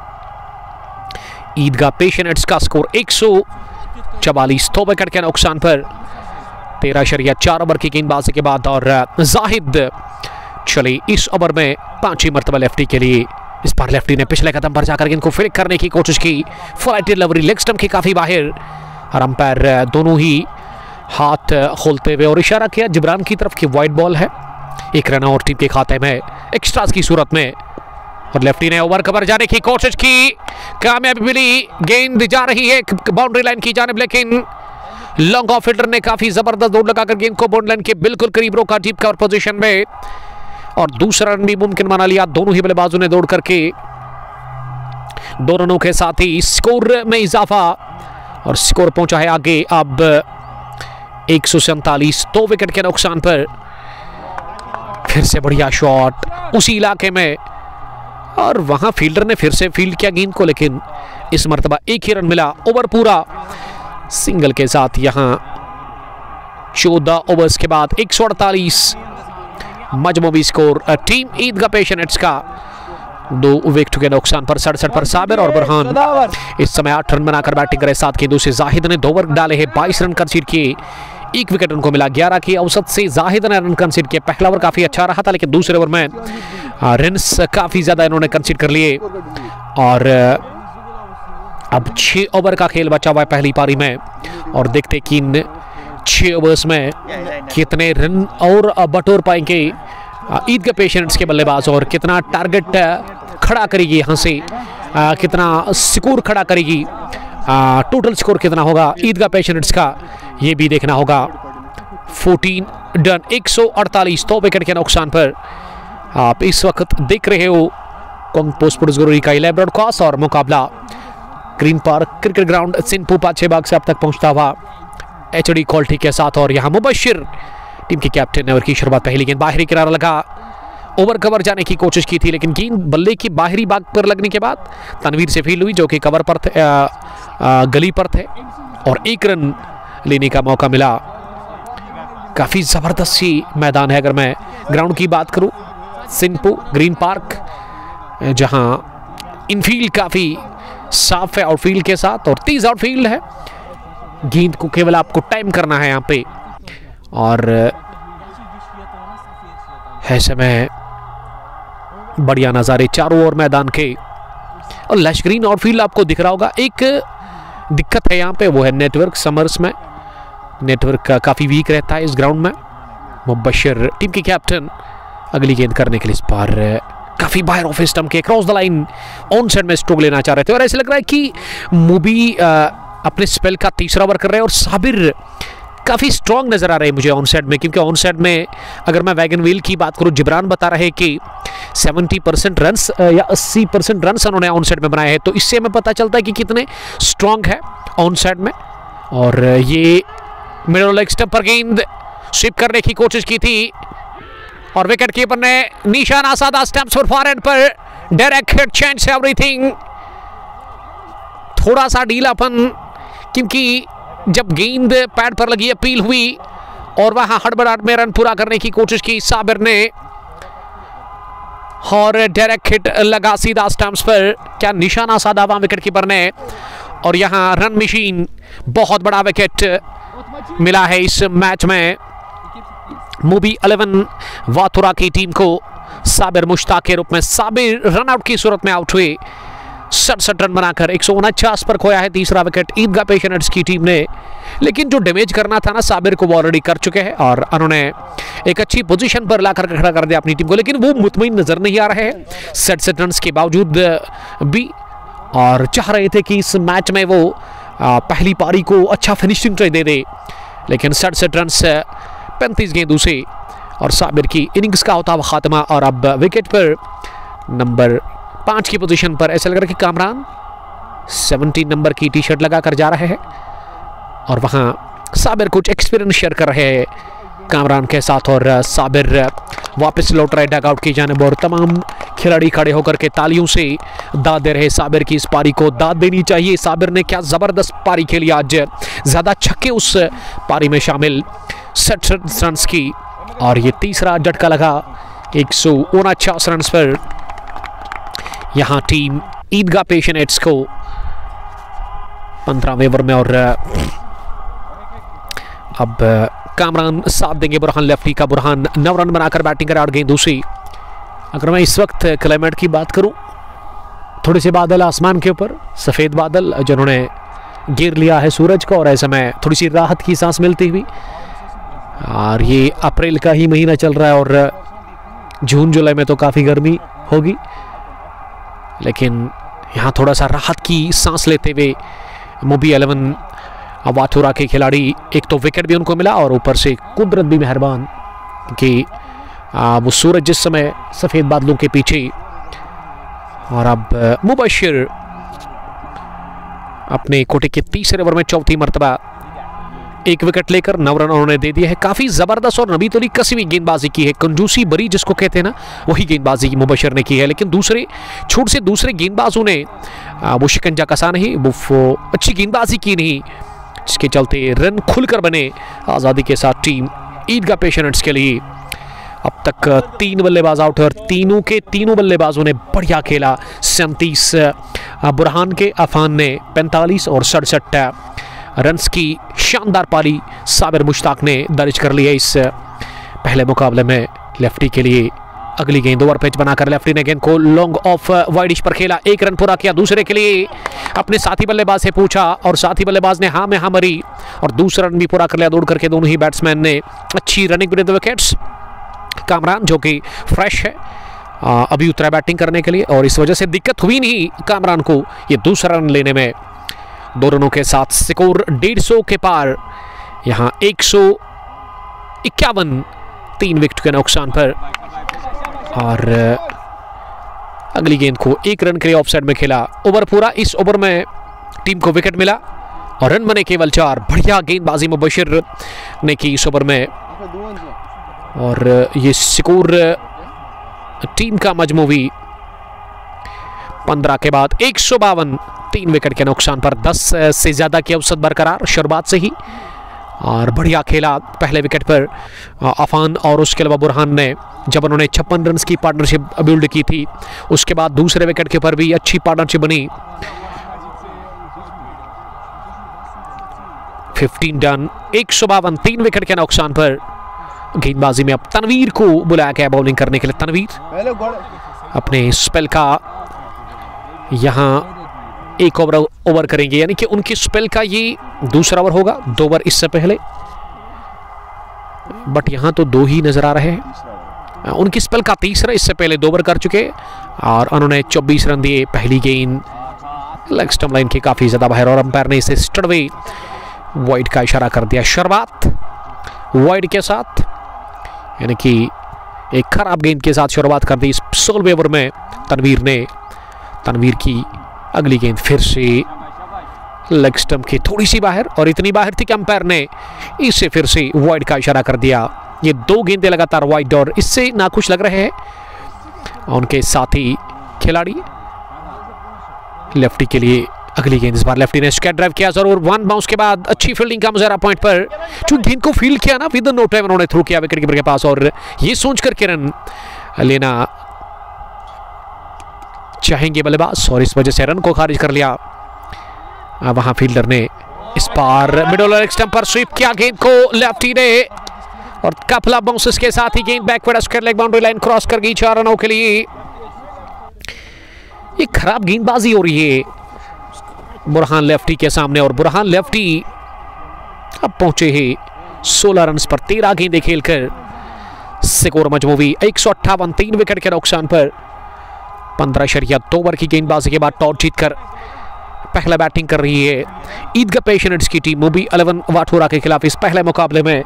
ईदगाह पेशेंट्स का स्कोर 144, 2 विकेट के नुकसान पर। 13.4 ओवर की गेंदबाजी के बाद, और जाहिद चले इस ओवर में 5वीं मरतबा लेफ्टी के लिए। इस बार लेफ्टी ने पिछले कदम पर जाकर गेंद को फ्लिक करने की कोशिश की, फ्लाइट डिलीवरी लेग स्टंप के काफी बाहर, और अंपायर दोनों ही हाथ खोलते हुए और इशारा किया जिब्रान की तरफ की वाइड बॉल है, 1 रन और टीम के खाते में एक्स्ट्रास की सूरत में। और लेफ्टी ने ओवर कवर जाने की कोशिश की, कामयाबी मिली, गेंद जा रही है बाउंड्री लाइन की जानिब, लेकिन लॉन्ग ऑफ फील्डर ने काफी जबरदस्त दौड़ लगाकर गेंद को बाउंड्री लाइन के बिल्कुल करीब रोका डीप कवर पोजीशन में, और दूसरा रन भी मुमकिन बना लिया। दोनों ही बल्लेबाजों ने दौड़ करके 2 रनों के साथ ही स्कोर में इजाफा, और स्कोर पहुंचा है आगे अब 147, 2 विकेट के नुकसान पर। फिर से बढ़िया शॉट उसी इलाके में, और वहां फील्डर ने फिर से फील्ड किया गेंद को, लेकिन इस मर्तबा 1 ही रन मिला। ओवर पूरा सिंगल के साथ यहां 14 ओवर्स के बाद 148 मजमूई स्कोर टीम ईदगाह पेशेंट्स का। 2 विकेट के नुकसान पर 67 पर साबिर और बुरहान इस समय 8 रन बनाकर बैटिंग करे। 7 गेंदों से जाहिद ने 2 ओवर डाले हैं, 22 रन कंसीड किए, 1 विकेट उनको मिला। 11 की औसत से जाहिद ने रन कंसीड किए। पहला ओवर काफी अच्छा रहा था, लेकिन दूसरे ओवर में रन्स काफी ज्यादा इन्होंने कंसीड कर लिए, और अब 6 ओवर का खेल बचा हुआ है पहली पारी में, और देखते कि इन 6 ओवर्स में कितने रन और बटोर पाएंगे ईदगाह पेशेंट्स के बल्लेबाज, और कितना टारगेट खड़ा करेगी यहाँ से, कितना स्कोर खड़ा करेगी, टोटल स्कोर कितना होगा ईदगाह पेशेंट्स का, ये भी देखना होगा। 14 डन 148, 2 विकेट के नुकसान पर। आप इस वक्त देख रहे हो कुंग पोस्टपुर्स गुरुरी का 11 ब्रॉडकास्ट और मुकाबला ग्रीन पार्क क्रिकेट ग्राउंड सिंपू पाछे बाग से अब तक पहुंचता हुआ HD क्वालिटी के साथ। और यहाँ मुबशिर टीम के कैप्टन ने ओवर की शुरुआत पहली गेंद बाहरी किनारा लगा, ओवर कवर जाने की कोशिश की थी लेकिन गेंद बल्ले की बाहरी भाग पर लगने के बाद तनवीर से फील्ड हुई जो कि कवर पर थे, गली पर थे और 1 रन लेने का मौका मिला। काफ़ी ज़बरदस्त सी मैदान है। अगर मैं ग्राउंड की बात करूं, सिंपू ग्रीन पार्क, जहां इनफील्ड काफ़ी साफ है आउटफील्ड के साथ और तेज आउटफील्ड है। गेंद को केवल आपको टाइम करना है यहाँ पे और है समय बढ़िया नज़ारे चारों ओर मैदान के और लश ग्रीन आउटफील्ड आपको दिख रहा होगा। एक दिक्कत है यहाँ पे, वो है नेटवर्क। समर्स में नेटवर्क काफ़ी वीक रहता है इस ग्राउंड में। मुबशिर टीम के कैप्टन अगली गेंद करने के लिए इस बार काफ़ी बाहर ऑफ स्टंप के cross the line on side में स्ट्रोक लेना चाह रहे थे और ऐसे लग रहा है कि मुबी अपने स्पेल का तीसरा ओवर कर रहे हैं और साबिर काफ़ी स्ट्रॉन्ग नज़र आ रहे हैं मुझे ऑन साइड में, क्योंकि ऑन साइड में अगर मैं वैगन व्हील की बात करूं, जिब्रान बता रहे कि 70% रन्स या 80% रन्स उन्होंने ऑन साइड में बनाए हैं, तो इससे हमें पता चलता है कि कितने स्ट्रॉन्ग है ऑन साइड में। और ये मिडल लेग स्टंप पर गेंद स्विप करने की कोशिश की थी और विकेट कीपर ने निशाना साधा स्टंप्स पर फॉरएंड पर। डायरेक्ट हिट चेंज एवरीथिंग, थोड़ा सा ढीलापन, क्योंकि जब गेंद पैड पर लगी अपील हुई और वहां हड़बड़ाहट में रन पूरा करने की कोशिश की साबिर ने और डायरेक्ट हिट लगा सीधा स्टंप्स पर। क्या निशाना साधा वहां विकेट कीपर ने और यहां रन मशीन, बहुत बड़ा विकेट मिला है इस मैच में मुबी 11 वाथुरा की टीम को। साबिर मुश्ताक के रूप में साबिर रन आउट की सूरत में आउट हुए, 67 रन बनाकर 149 पर खोया है तीसरा विकेट ईदगाह पेशेंट्स की टीम ने। लेकिन जो डैमेज करना था ना साबिर को, वो ऑलरेडी कर चुके हैं और उन्होंने एक अच्छी पोजीशन पर लाकर खड़ा कर दिया अपनी टीम को। लेकिन वो मुतमईन नजर नहीं आ रहे हैं 67 रन के बावजूद भी और चाह रहे थे कि इस मैच में वो पहली पारी को अच्छा फिनिशिंग दे दे, लेकिन 67 रन 35 गेंदों से और साबिर की इनिंग्स का होता हुआ खात्मा। और अब विकेट पर नंबर 5 की पोजीशन पर ऐसा लग रहा है कि कामरान 17 नंबर की टी शर्ट लगाकर जा रहे हैं और वहां साबिर कुछ एक्सपीरियंस शेयर कर रहे हैं कामरान के साथ और साबिर वापस लौट रहे डगआउट की जानिब और तमाम खिलाड़ी खड़े होकर के तालियों से दाद दे रहे। साबिर की इस पारी को दाद देनी चाहिए। साबिर ने क्या ज़बरदस्त पारी खेली आज, ज़्यादा छक्के उस पारी में शामिल, 67 रन की और ये तीसरा झटका लगा 149 रन पर। यहाँ टीम ईदगाह पेशेंट्स को 15वें ओवर में और अब कामरान साथ देंगे बुरहान लेफ्टी का। बुरहान 9 रन बनाकर बैटिंग कर 8 गेंदों से। अगर मैं इस वक्त क्लाइमेट की बात करूं, थोड़े से बादल आसमान के ऊपर, सफ़ेद बादल जिन्होंने घेर लिया है सूरज को और ऐसे में थोड़ी सी राहत की सांस मिलती हुई। और ये अप्रैल का ही महीना चल रहा है और जून जुलाई में तो काफ़ी गर्मी होगी, लेकिन यहाँ थोड़ा सा राहत की सांस लेते हुए मुबी 11 वाथुरा के खिलाड़ी, एक तो विकेट भी उनको मिला और ऊपर से कुदरत भी मेहरबान कि वो सूरज जिस समय सफ़ेद बादलों के पीछे। और अब मुबशिर अपने कोटे के तीसरे ओवर में चौथी मरतबा 1 विकेट लेकर 9 रन उन्होंने दे दिए है। काफ़ी ज़बरदस्त और नबी तोली कसी हुई गेंदबाजी की है, कंजूसी बरी जिसको कहते हैं ना, वही गेंदबाजी मुबशिर ने की है। लेकिन दूसरे छूट से दूसरे गेंदबाजों ने वो शिकंजा कसा नहीं, वो अच्छी गेंदबाजी की नहीं, जिसके चलते रन खुलकर बने आज़ादी के साथ टीम ईदगाह पेशेंट्स के लिए। अब तक 3 बल्लेबाज आउट है और तीनों के तीनों बल्लेबाजों ने बढ़िया खेला। 37 बुरहान के, अफान ने 45 और 67 रन्स की शानदार पारी साबिर मुश्ताक ने दर्ज कर ली है इस पहले मुकाबले में लेफ्टी के लिए। अगली गेंद ओवर पिच बनाकर लेफ्टी ने गेंद को लॉन्ग ऑफ वाइडिश पर खेला, 1 रन पूरा किया। दूसरे के लिए अपने साथी बल्लेबाज से पूछा और साथी बल्लेबाज ने हाँ में हाँ मरी और दूसरा रन भी पूरा कर लिया दौड़ करके। दोनों ही बैट्समैन ने अच्छी running with the wickets. Kamran जो कि फ्रेश है, अभी उतरा बैटिंग करने के लिए और इस वजह से दिक्कत हुई नहीं कामरान को ये दूसरा रन लेने में। 2 रनों के साथ स्कोर 150 के पार। यहाँ 151 3 विकेट के नुकसान पर। और अगली गेंद को 1 रन के लिए ऑफ साइड में खेला। ओवर पूरा, इस ओवर में टीम को विकेट मिला और रन बने केवल 4। बढ़िया गेंदबाजी मुबशिर ने की इस ओवर में और ये स्कोर टीम का मजमूवी 15 के बाद 152। 3 विकेट के नुकसान पर 10 से ज्यादा की औसत बरकरार शुरुआत से ही और बढ़िया खेला पहले विकेट पर अफान और उसके अलावा बुरहान ने, जब उन्होंने 56 रन की पार्टनरशिप बिल्ड की थी। उसके बाद दूसरे विकेट के ऊपर भी अच्छी पार्टनरशिप बनी। 15 रन 152। 3 विकेट के नुकसान पर गेंदबाजी में अब तनवीर को बुलाया गया बॉलिंग करने के लिए। तनवीर अपने स्पेल का यहां 1 ओवर करेंगे, यानी कि उनकी स्पेल का ये दूसरा ओवर होगा। 2 ओवर इससे पहले, बट यहां तो 2 ही नजर आ रहे हैं। उनकी स्पेल का तीसरा, इससे पहले 2 ओवर कर चुके और उन्होंने 24 रन दिए। पहली गेंद लेग स्टंप लाइन के काफी ज्यादा बाहर और अंपायर ने इसे स्टडवे वाइड का इशारा कर दिया। शुरुआत वाइड के साथ, यानी कि एक खराब गेंद के साथ शुरुआत कर दी 16वें ओवर में तनवीर की अगली गेंद फिर से लेग स्टंप के थोड़ी सी बाहर और इतनी बाहर थी कि अंपायर ने इसे फिर से वाइड का इशारा कर दिया। ये 2 गेंदें लगातार वाइड और इससे नाखुश लग रहे हैं उनके साथी खिलाड़ी। लेफ्टी के लिए अगली गेंद, इस बार लेफ्टी ने स्कैट ड्राइव किया जरूर। 1 बाउंस के बाद अच्छी फील्डिंग का मुजाहरा पॉइंट पर, जो गेंद को फील्ड किया ना विद नो टाइम उन्होंने थ्रो किया विकेट कीपर के पास और ये सोचकर के रन लेना चाहेंगे बल्लेबाज और इस वजह से रन को खारिज कर लिया। वहां फील्डर ने इस बार मिडल लेग स्टंप पर स्वीप किया गेंद को लेफ्टी ने और कपल ऑफ बाउंसेस के साथ ही गेंद backward square leg boundary line cross कर गई 4 रनों के लिए। ये खराब गेंदबाजी हो रही है बुरहान लेफ्टी के सामने और बुरहान लेफ्टी अब पहुंचे हैं 16 रन पर 13 गेंदें खेलकर। स्कोर मजमूवी 158। 3 विकेट के नुकसान पर 15.2 ओवर की गेंदबाजी के बाद टॉस जीतकर पहला बैटिंग कर रही है ईदगाह पेशेंट्स की टीम। मुंबई 11 वाठोरा के खिलाफ इस पहले मुकाबले में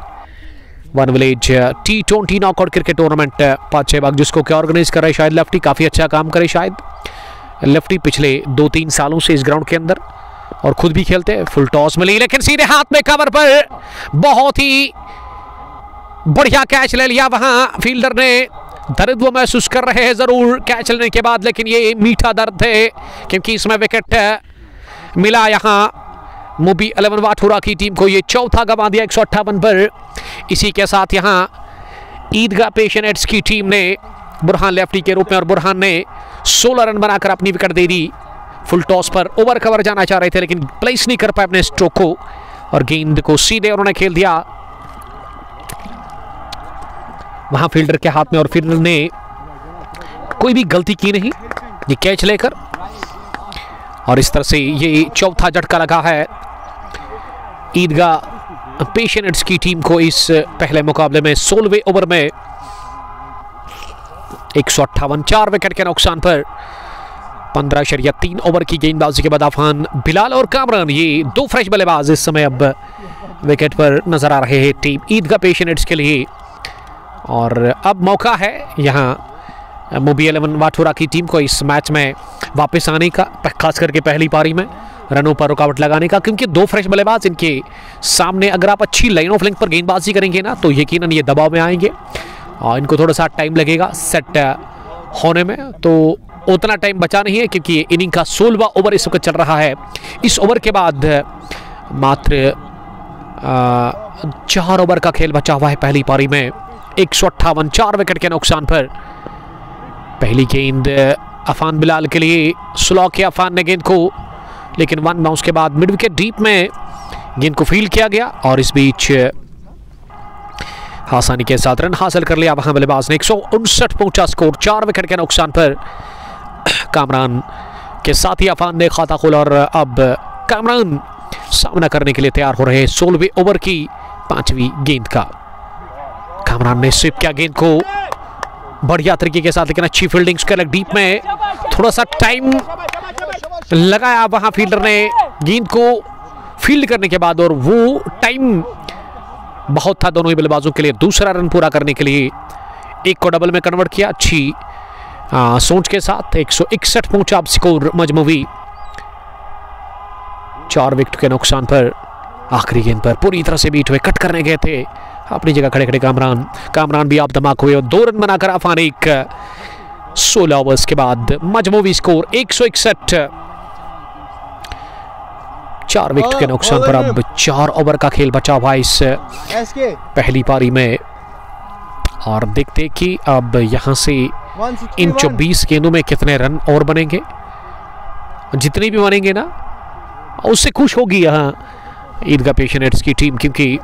one village T20 knockout cricket tournament 5-6 बाग जिसको क्या ऑर्गेनाइज कर रहे हैं। शायद लेफ्टी काफी अच्छा काम करे, शायद लेफ्टी पिछले 2-3 सालों से इस ग्राउंड के अंदर और खुद भी खेलते हैं। फुल टॉस मिली लेकिन सीधे हाथ में कवर पर बहुत ही बढ़िया कैच ले लिया। वहां फील्डर ने दर्द वो महसूस कर रहे हैं जरूर कैच लेने के बाद, लेकिन ये मीठा दर्द है क्योंकि इसमें विकेट मिला। यहां मुंबई 11 वाठोरा की टीम को ये चौथा गंवा दिया 158 पर। इसी के साथ यहां ईदगाह पेशेंट्स की टीम ने बुरहान लेफ्टी के रूप में और बुरहान ने 16 रन बनाकर अपनी विकेट दे दी। फुल टॉस पर ओवर कवर जाना चाह रहे थे लेकिन प्लेस नहीं कर पाए अपने स्ट्रोक को और गेंद को सीधे उन्होंने खेल दिया वहां फील्डर के हाथ में और फील्डर ने कोई भी गलती की नहीं ये कैच लेकर और इस तरह से ये चौथा झटका लगा है ईदगाह पेशेंट्स की टीम को इस पहले मुकाबले में 16वें ओवर में 158। 4 विकेट के नुकसान पर 15.3 ओवर की गेंदबाजी के बाद अफान, बिलाल और कामरान ये 2 फ्रेश बल्लेबाज इस समय अब विकेट पर नजर आ रहे हैं टीम ईदगाह पेशेंट्स के लिए। और अब मौका है यहाँ मुंबई 11 वाठोरा की टीम को इस मैच में वापस आने का, खास करके पहली पारी में रनों पर रुकावट लगाने का, क्योंकि 2 फ्रेश बल्लेबाज इनके सामने अगर आप अच्छी लाइन ऑफ लेंथ पर गेंदबाजी करेंगे ना तो यकीनन ये दबाव में आएंगे और इनको थोड़ा सा टाइम लगेगा सेट होने में। तो उतना टाइम बचा नहीं है क्योंकि इनिंग का 16वां ओवर इस वक्त चल रहा है। इस ओवर के बाद मात्र 4 ओवर का खेल बचा हुआ है पहली पारी में। 158। 4 विकेट के नुकसान पर पहली गेंद अफान बिलाल के लिए स्लो किया अफान ने गेंद को, लेकिन 1 बाउंस के बाद मिड विकेट डीप में गेंद को फील्ड किया गया और इस बीच आसानी के साथ रन हासिल कर लिया वहां बल्लेबाज ने। 159 पहुंचा स्कोर 4 विकेट के नुकसान पर। कामरान के साथ ही अफान ने खाता खोला और अब कामरान सामना करने के लिए तैयार हो रहे हैं 16वें ओवर की 5वीं गेंद का। कामरान ने स्वीप किया गेंद को बढ़िया तरीके के साथ, लेकिन अच्छी फील्डिंग उसके लग डीप में थोड़ा सा टाइम लगाया वहां फील्डर ने गेंद को फील्ड करने के बाद और वो टाइम बहुत था दोनों ही बल्लेबाजों के लिए। दूसरा रन पूरा करने के लिए 1 को डबल में कन्वर्ट किया। अच्छी सोच के साथ 161 पहुंचा अब स्कोर मजमूवी। 4 विकेट के नुकसान पर आखिरी गेंद पर पूरी तरह से बीट हुए, कट करने गए थे अपनी जगह खड़े खड़े कामरान भी आप धमाक हुए और 2 रन बनाकर अफान एक 16 ओवर्स के बाद मजमूवी स्कोर 161। 4 विकेट के नुकसान पर अब 4 ओवर का खेल बचा हुआ इस पहली पारी में और देखते कि अब यहां से इन 24 गेंदों में कितने रन और बनेंगे। जितने भी बनेंगे ना उससे खुश होगी यहाँ ईदगाह पेशनेट्स की टीम, क्योंकि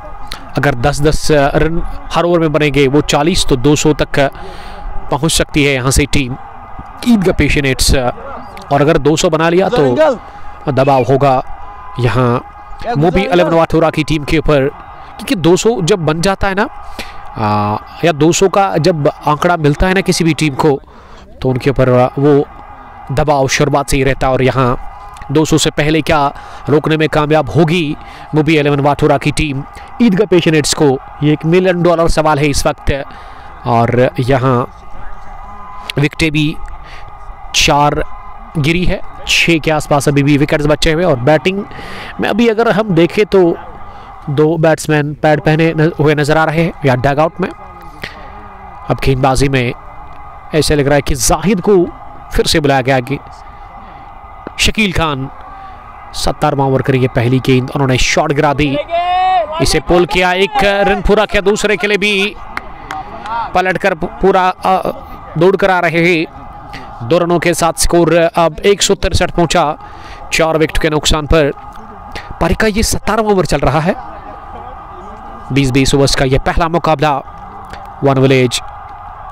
अगर 10-10 रन हर ओवर में बनेंगे वो 40 तो 200 तक पहुंच सकती है यहाँ से टीम ईदगाह पेशनेट्स। और अगर 200 बना लिया तो दबाव होगा यहाँ मोबी 11 वाटोरा की टीम के ऊपर, क्योंकि 200 जब बन जाता है ना या 200 का जब आंकड़ा मिलता है ना किसी भी टीम को तो उनके ऊपर वो दबाव शुरुआत से ही रहता है। और यहाँ 200 से पहले क्या रोकने में कामयाब होगी मोबी 11 वाटोरा की टीम ईदगाह पेशनेट्स को, ये $1 मिलियन सवाल है इस वक्त। और यहाँ विकेटें भी 4 गिरी है, 6 के आसपास अभी भी विकेट्स बचे हुए। और बैटिंग में अभी अगर हम देखें तो 2 बैट्समैन पैड पहने हुए नजर आ रहे हैं या डग आउट में। अब गेंदबाजी में ऐसे लग रहा है कि जाहिद को फिर से बुलाया गया कि शकील खान 17वां ओवर करेंगे पहली गेंद, उन्होंने शॉट गिरा दी, इसे पुल किया, 1 रन पूरा किया, दूसरे के लिए भी पलटकर पूरा दौड़ कर आ रहे हैं। 2 रनों के साथ स्कोर अब 163 पहुंचा 4 विकेट के नुकसान पर। पारी का ये 17वां ओवर चल रहा है, 20-20 ओवर्स का ये पहला मुकाबला one village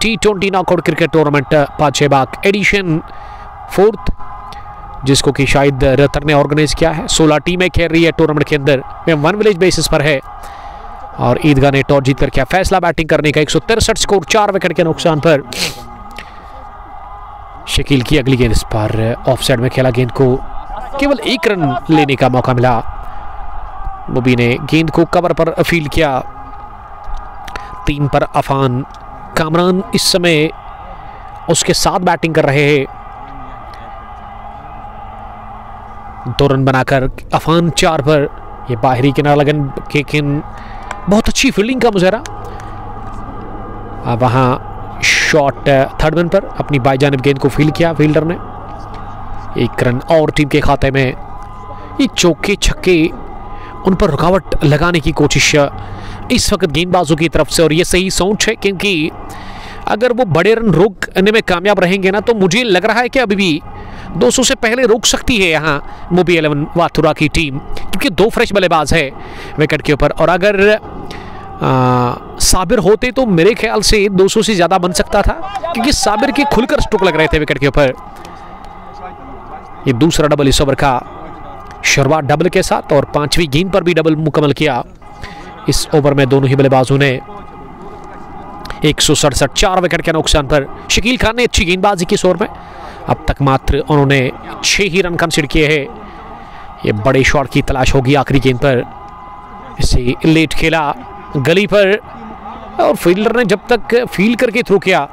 T20 knockout cricket tournament Panchebagh edition 4th, जिसको कि शायद रतर ने ऑर्गेनाइज किया है। 16 टीमें खेल रही है टूर्नामेंट के अंदर, वन विलेज बेसिस पर है। और ईदगाह ने टॉस जीतकर किया फैसला बैटिंग करने का, 163 स्कोर 4 विकेट के नुकसान पर। शकील की अगली गेंद, इस पर ऑफ साइड में खेला, गेंद को केवल 1 रन लेने का मौका मिला। मुबी ने गेंद को कवर पर फील्ड किया, 3 पर अफान। कामरान इस समय उसके साथ बैटिंग कर रहे हैं, 2 रन बनाकर अफान 4 पर। ये बाहरी किनारा लगन लेकिन बहुत अच्छी फील्डिंग का मुजाहरा। अब वहाँ शॉट 3rd मैन पर अपनी बाई जानिब गेंद को फील्ड किया फील्डर ने, 1 रन और टीम के खाते में। ये चौके छक्के उन पर रुकावट लगाने की कोशिश इस वक्त गेंदबाजों की तरफ से, और ये सही सोच है, क्योंकि अगर वो बड़े रन रोकने में कामयाब रहेंगे ना तो मुझे लग रहा है कि अभी भी 200 से पहले रोक सकती है यहाँ मोबी 11 वाटोरा की टीम, क्योंकि 2 फ्रेश बल्लेबाज है विकेट के ऊपर। और अगर साबिर होते तो मेरे ख्याल से 200 से ज़्यादा बन सकता था, क्योंकि साबिर के खुलकर स्ट्रोक लग रहे थे विकेट के ऊपर। ये दूसरा डबल इस ओवर का, शुरुआत डबल के साथ और 5वीं गेंद पर भी डबल मुकम्मल किया इस ओवर में दोनों ही बल्लेबाजों ने। 167 4 विकेट के नुकसान पर। शकील खान ने अच्छी गेंदबाजी की इस ओवर में, अब तक मात्र उन्होंने 6 ही रन कंसीडर किए हैं। ये बड़े शॉट की तलाश होगी आखिरी गेंद पर, इसे लेट खेला गली पर और फील्डर ने जब तक फील्ड करके थ्रो किया,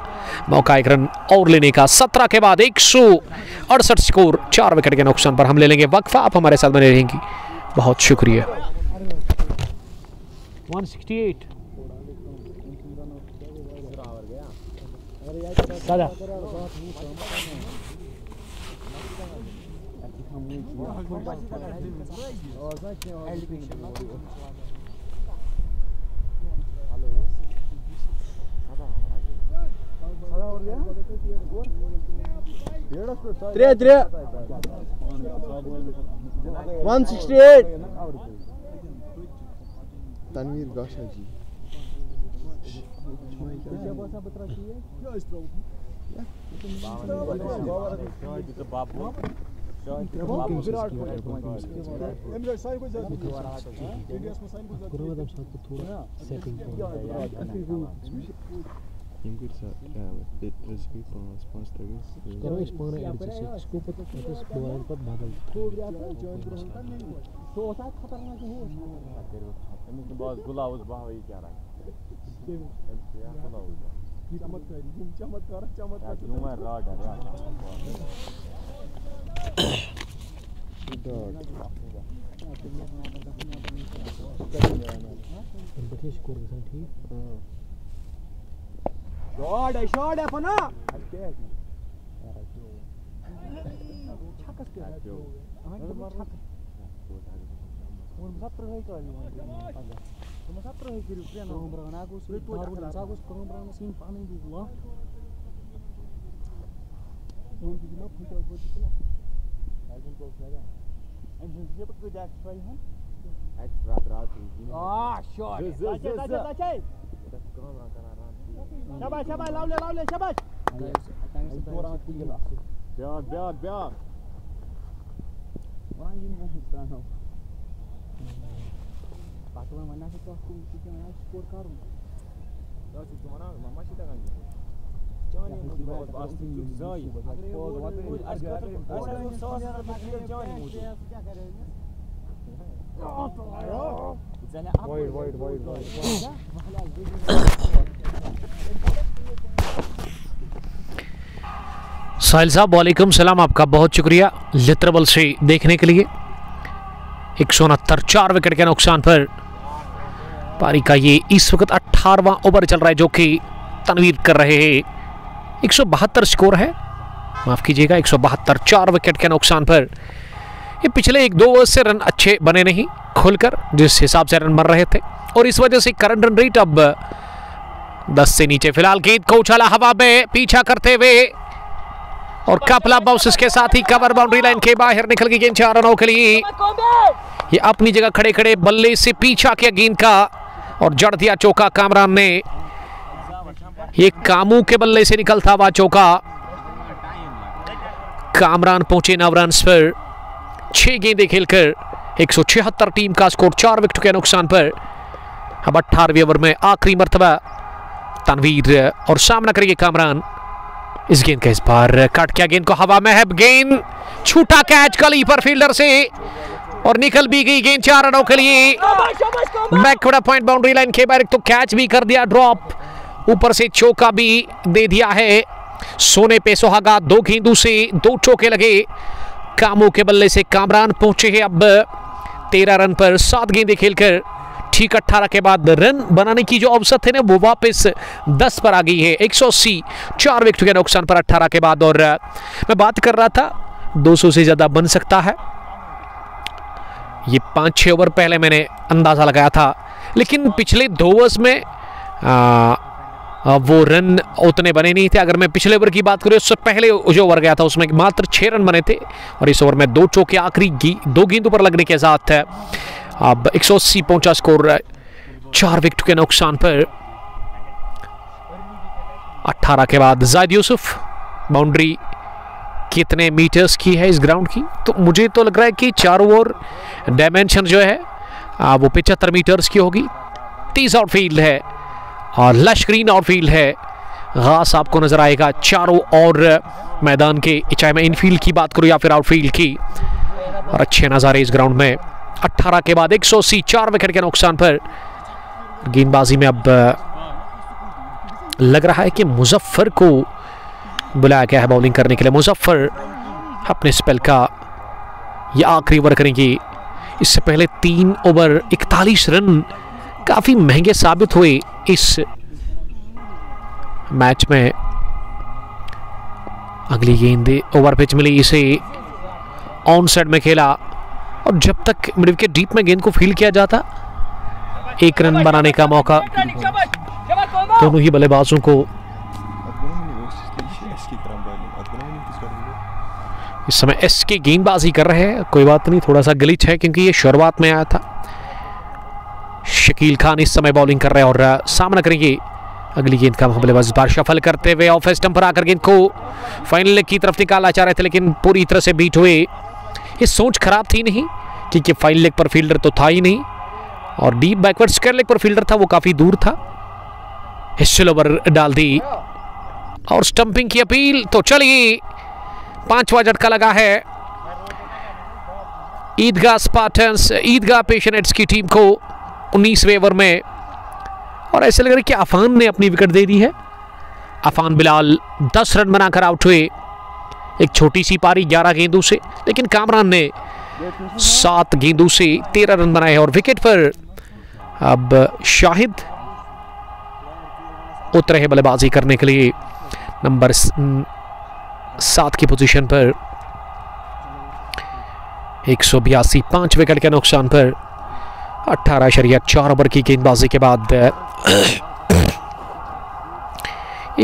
मौका 1 रन और लेने का। 17 के बाद 168 स्कोर 4 विकेट के नुकसान पर। हम ले लेंगे वक्फा, आप हमारे साथ बने रहेंगी, बहुत शुक्रिया। 168 दादा त्रे 168 तनवीर गाशा जी शॉट है पना शाबाश शाबाश लावले शाबाश ब्याग साहिल साहब वालेकुम सलाम, आपका बहुत शुक्रिया लित्रबल से देखने के लिए। 169 4 विकेट के नुकसान पर पारी का ये इस वक्त 18वां ओवर चल रहा है जो कि तनवीर कर रहे हैं। 172 स्कोर है, माफ कीजिएगा 172 4 विकेट के नुकसान पर। ये पिछले 1-2 ओवर से रन अच्छे बने नहीं खुलकर जिस हिसाब से रन बन रहे थे, और इस वजह से करंट रन रेट अब 10 से नीचे। फिलहाल गेंद को उछाला हवा में पीछा करते हुए और कपला बाउंस के साथ ही कवर बाउंड्री लाइन के बाहर निकल गई गेंद 4 रनों के लिए। ये अपनी जगह खड़े खड़े बल्ले से पीछा किया गेंद का और जड़ दिया चौका कामरान ने। ये कामू के बल्ले से निकलता हुआ चौका। कामरान पहुंचे 9 रन पर 6 गेंदें खेलकर। 176 टीम का स्कोर 4 विकेट के नुकसान पर। अब 18वें ओवर में आखिरी मर्तबा तनवीर और सामना करेंगे कामरान। इस गेंद का इस बार काट किया गेंद को हवा में है, गेंद छूटा कैच गली पर फील्डर से और निकल भी गई गेंद 4 रनों के लिए। बैकवर्ड पॉइंट बाउंड्री लाइन के बाहर तो कैच भी कर दिया ड्रॉप, ऊपर से चौका भी दे दिया है। सोने पे सुहागा, 2 गेंदों से 2 चौके लगे। कामों के बल्ले से कामरान पहुंचे हैं अब 13 रन पर 7 गेंदें खेलकर। ठीक 18 के बाद रन बनाने की जो औसत है ना वो वापस 10 पर आ गई है। 180 4 विकेट के नुकसान पर 18 के बाद। और मैं बात कर रहा था 200 से ज्यादा बन सकता है, ये 5-6 ओवर पहले मैंने अंदाजा लगाया था, लेकिन पिछले 2 ओवर्स में वो रन उतने बने नहीं थे। अगर मैं पिछले ओवर की बात करूँ उससे पहले जो ओवर गया था उसमें मात्र 6 रन बने थे, और इस ओवर में 2 चौके आखिरी 2 गेंदों पर लगने के साथ है। अब 180 पहुंचा स्कोर 4 विकेट के नुकसान पर। 18 के बाद जायद यूसुफ। बाउंड्री कितने मीटर्स की है इस ग्राउंड की, तो मुझे तो लग रहा है कि चारों ओर डायमेंशन जो है वो 75 मीटर्स की होगी। 30 आउटफील्ड है और लश ग्रीन आउटफील्ड है। घास आपको नजर आएगा चारों ओर मैदान के, चाहे मैं इनफील्ड की बात करूं या फिर आउटफील्ड की, और अच्छे नज़ारे इस ग्राउंड में। 18 के बाद 180 4 विकेट के नुकसान पर। गेंदबाजी में अब लग रहा है कि मुजफ्फर को बुलाया गया है बॉलिंग करने के लिए। मुजफ्फर अपने स्पेल का ये आखिरी ओवर करेंगे। इससे पहले 3 ओवर 41 रन काफी महंगे साबित हुए इस मैच में। अगली गेंद ओवर पिच मिली इसे, ऑन साइड में खेला, और जब तक मिड विकेट डीप में गेंद को फील्ड किया जाता 1 रन बनाने का मौका दोनों ही बल्लेबाजों को। इस समय एस के गेंदबाजी कर रहे हैं, कोई बात नहीं, थोड़ा सा ग्लिच है क्योंकि ये शुरुआत में आया था। शकील खान इस समय बॉलिंग कर रहे हैं और सामना करेंगे अगली गेंद का बल्लेबाज बार शफल करते हुए ऑफ स्टंप पर आकर गेंद को फाइनल लेग की तरफ निकालना चाह रहे थे, लेकिन पूरी तरह से बीट हुए। ये सोच खराब थी नहीं, क्योंकि फाइनल लेग पर फील्डर तो था ही नहीं, और डीप बैकवर्ड स्क्वायर लेग पर फील्डर था, वो काफी दूर था। हिस्सेल ओवर डाल दी और स्टंपिंग की अपील। तो चलिए 5वां झटका लगा है ईदगाह स्पार्टन्स, ईदगाह पेशनेट्स की टीम को 19वें ओवर में, और ऐसे लग रहा है कि अफान ने अपनी विकेट दे दी है। अफान बिलाल 10 रन बनाकर आउट हुए। एक छोटी सी पारी 11 गेंदों से, लेकिन कामरान ने 7 गेंदों से 13 रन बनाए। और विकेट पर अब शाहिद उतरे हैं बल्लेबाजी करने के लिए नंबर 7 की पोजीशन पर। 182 5 विकेट के नुकसान पर 18.4 ओवर की गेंदबाजी के बाद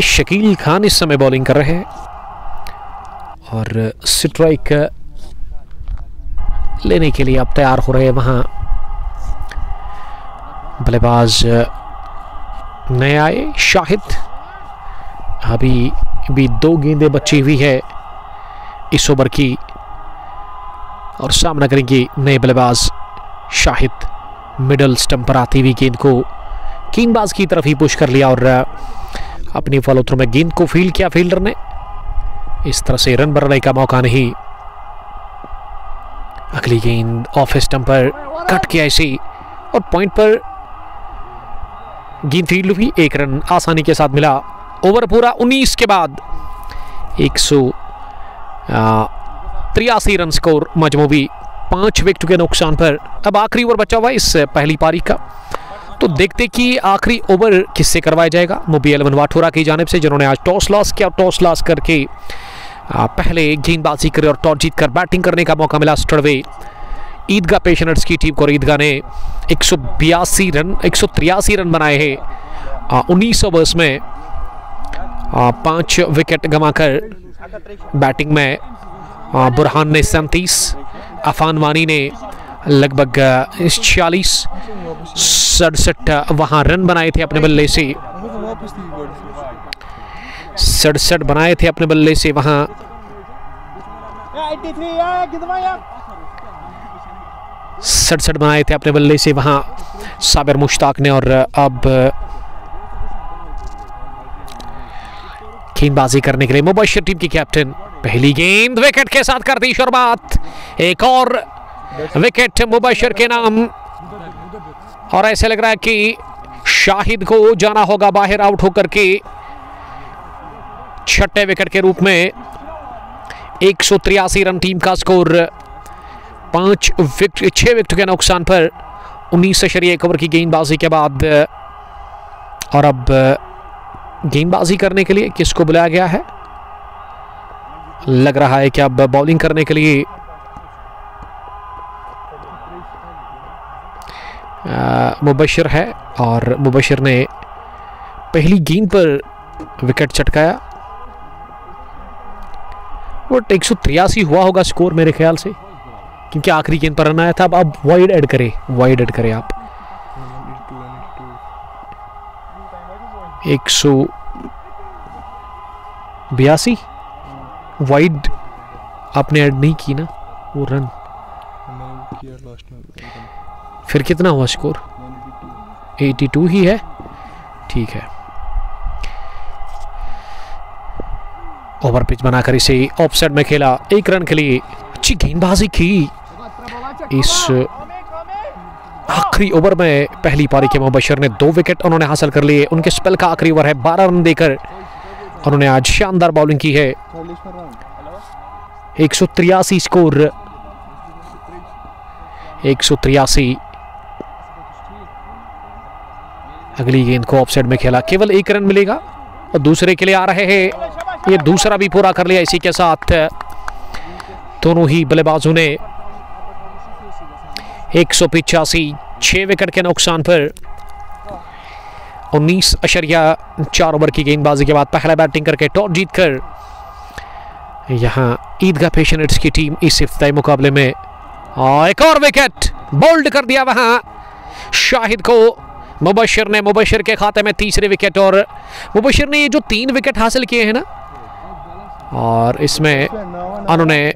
शकील खान इस समय बॉलिंग कर रहे हैं और स्ट्राइक लेने के लिए अब तैयार हो रहे हैं। वहां बल्लेबाज नए आए शाहिद, अभी भी 2 गेंदें बची हुई है इस ओवर की और सामना करेंगे नए बल्लेबाज शाहिद। मिडल स्टंप पर आती हुई गेंद को गेंदबाज की तरफ ही पुश कर लिया और अपनी फॉलो थ्रो में गेंद को फील्ड किया फील्डर ने। इस तरह से रन बनाने का मौका नहीं। अगली गेंद ऑफ स्टंप पर कट किया इसी और पॉइंट पर गेंद फील्ड हुई। 1 रन आसानी के साथ मिला। ओवर पूरा 19 के बाद 183 रन स्कोर मजमूबी 5 विकेट के नुकसान पर। अब आखिरी ओवर बचा हुआ इस पहली पारी का, तो देखते कि आखिरी ओवर किससे करवाया जाएगा। मुबी 11 वाठोरा की जानिब से, जिन्होंने आज टॉस लॉस किया। टॉस लॉस करके पहले गेंदबाजी करे और टॉस जीतकर बैटिंग करने का मौका मिला स्टडवे ईदगाह पेशेंट्स की टीम को। ईदगाह ने 183 रन बनाए हैं 19 ओवर्स में, 5 विकेट गंवाकर। बैटिंग में बुरहान ने 37, अफान वानी ने लगभग 46, 67 वहां रन बनाए थे अपने बल्ले से। 67 बनाए थे अपने बल्ले से वहां। 67 बनाए थे अपने बल्ले से वहां साबिर मुश्ताक ने। और अब गेंदबाजी करने के लिए मुबशिर टीम की कैप्टन। पहली गेंद विकेट के साथ कर दी शुरुआत। एक और विकेट मुबशिर के नाम और ऐसे लग रहा है कि शाहिद को जाना होगा बाहर आउट होकर के। 6ठे विकेट के रूप में 183 रन टीम का स्कोर। 6 विकेट के नुकसान पर 19.1 ओवर की गेंदबाजी के बाद। और अब गेंदबाजी करने के लिए किसको बुलाया गया है? लग रहा है कि अब बॉलिंग करने के लिए मुबशिर है और मुबशिर ने पहली गेंद पर विकेट चटकाया। वो 183 हुआ होगा स्कोर मेरे ख्याल से, क्योंकि आखिरी गेंद पर रन आया था। अब वाइड ऐड करें, वाइड ऐड करें आप। 182 वाइड आपने ऐड नहीं की ना वो रन। फिर कितना हुआ स्कोर? 82 ही है, ठीक है। ओवर पिच बनाकर इसे ऑफसाइड में खेला। 1 रन के लिए अच्छी गेंदबाजी की इस आखिरी ओवर में। पहली पारी के मुबशिर ने 2 विकेट उन्होंने हासिल कर लिए। उनके स्पेल का आखिरी ओवर है। 12 रन देकर उन्होंने आज शानदार बॉलिंग की है। 183 स्कोर, 183। अगली गेंद को ऑफसाइड में खेला। केवल 1 रन मिलेगा और दूसरे के लिए आ रहे हैं। ये दूसरा भी पूरा कर लिया। इसी के साथ दोनों ही बल्लेबाजों ने 185, 6 विकेट के नुकसान पर 19.4 ओवर की गेंदबाजी के बाद पहला बैटिंग करके टॉस जीतकर यहां ईदगाह पेशेंट्स की टीम इस इफ्तिताई मुकाबले में। एक और विकेट बोल्ड कर दिया वहां शाहिद को। मुबशिर के खाते में तीसरे विकेट। और मुबशिर ने ये जो 3 विकेट हासिल किए हैं ना, और इसमें उन्होंने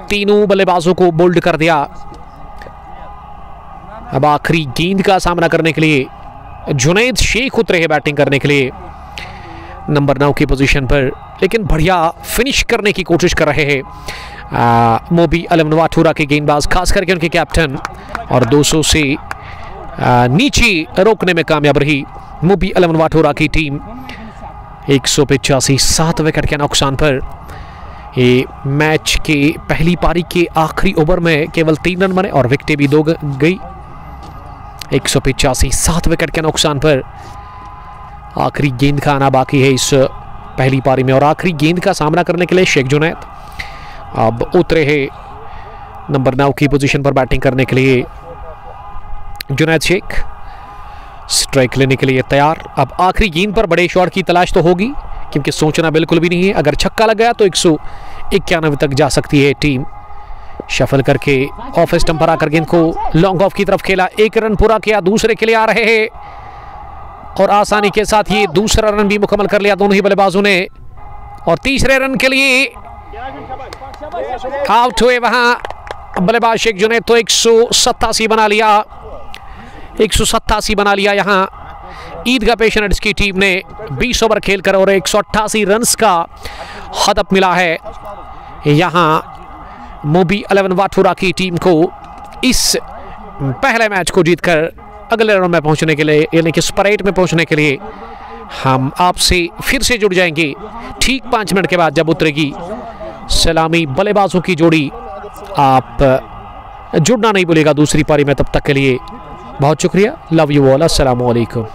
तीनों बल्लेबाजों को बोल्ड कर दिया। अब आखिरी गेंद का सामना करने के लिए जुनैद शेख उतरे हैं बैटिंग करने के लिए नंबर 9 की पोजीशन पर, लेकिन बढ़िया फिनिश करने की कोशिश कर रहे हैं मुबी 11 वाठोरा के गेंदबाज, खास करके उनके कैप्टन। और 200 से नीचे रोकने में कामयाब रही मुबी 11 वाठोरा की टीम। 185 7 विकेट के नुकसान पर ये मैच के पहली पारी के आखिरी ओवर में केवल 3 रन बने और विकेटें भी 2 गई। 185 7 विकेट के नुकसान पर आखिरी गेंद का आना बाकी है इस पहली पारी में और आखिरी गेंद का सामना करने के लिए शेख जुनैद अब उतरे हैं नंबर 9 की पोजीशन पर बैटिंग करने के लिए। जुनैद शेख स्ट्राइक लेने के लिए तैयार। अब आखिरी गेंद पर बड़े शॉट की तलाश तो होगी क्योंकि सोचना बिल्कुल भी नहीं है। अगर छक्का लग गया तो 191 तक जा सकती है टीम। शफल करके ऑफ स्टंप पर आकर गेंद को लॉन्ग ऑफ की तरफ खेला, 1 रन पूरा किया, दूसरे के लिए आ रहे हैं और आसानी के साथ ये दूसरा रन भी मुकम्मल कर लिया दोनों ही बल्लेबाजों ने और तीसरे रन के लिए आउट हुए वहां बल्लेबाज शेख जुनैद। तो 187 बना लिया, 187 बना लिया यहां ईदगाह पेशेंट्स की टीम ने 20 ओवर खेलकर और 188 रन्स का हदफ मिला है यहां मोबी 11 वाटुरा की टीम को इस पहले मैच को जीतकर अगले राउंड में पहुंचने के लिए यानी कि सुपर 8 में पहुंचने के लिए हम आपसे फिर से जुड़ जाएंगे ठीक 5 मिनट के बाद जब उतरेगी सलामी बल्लेबाजों की जोड़ी। आप जुड़ना नहीं भूलिएगा दूसरी पारी में। तब तक के लिए बहुत शुक्रिया। Love you all. अस्सलाम वालेकुम।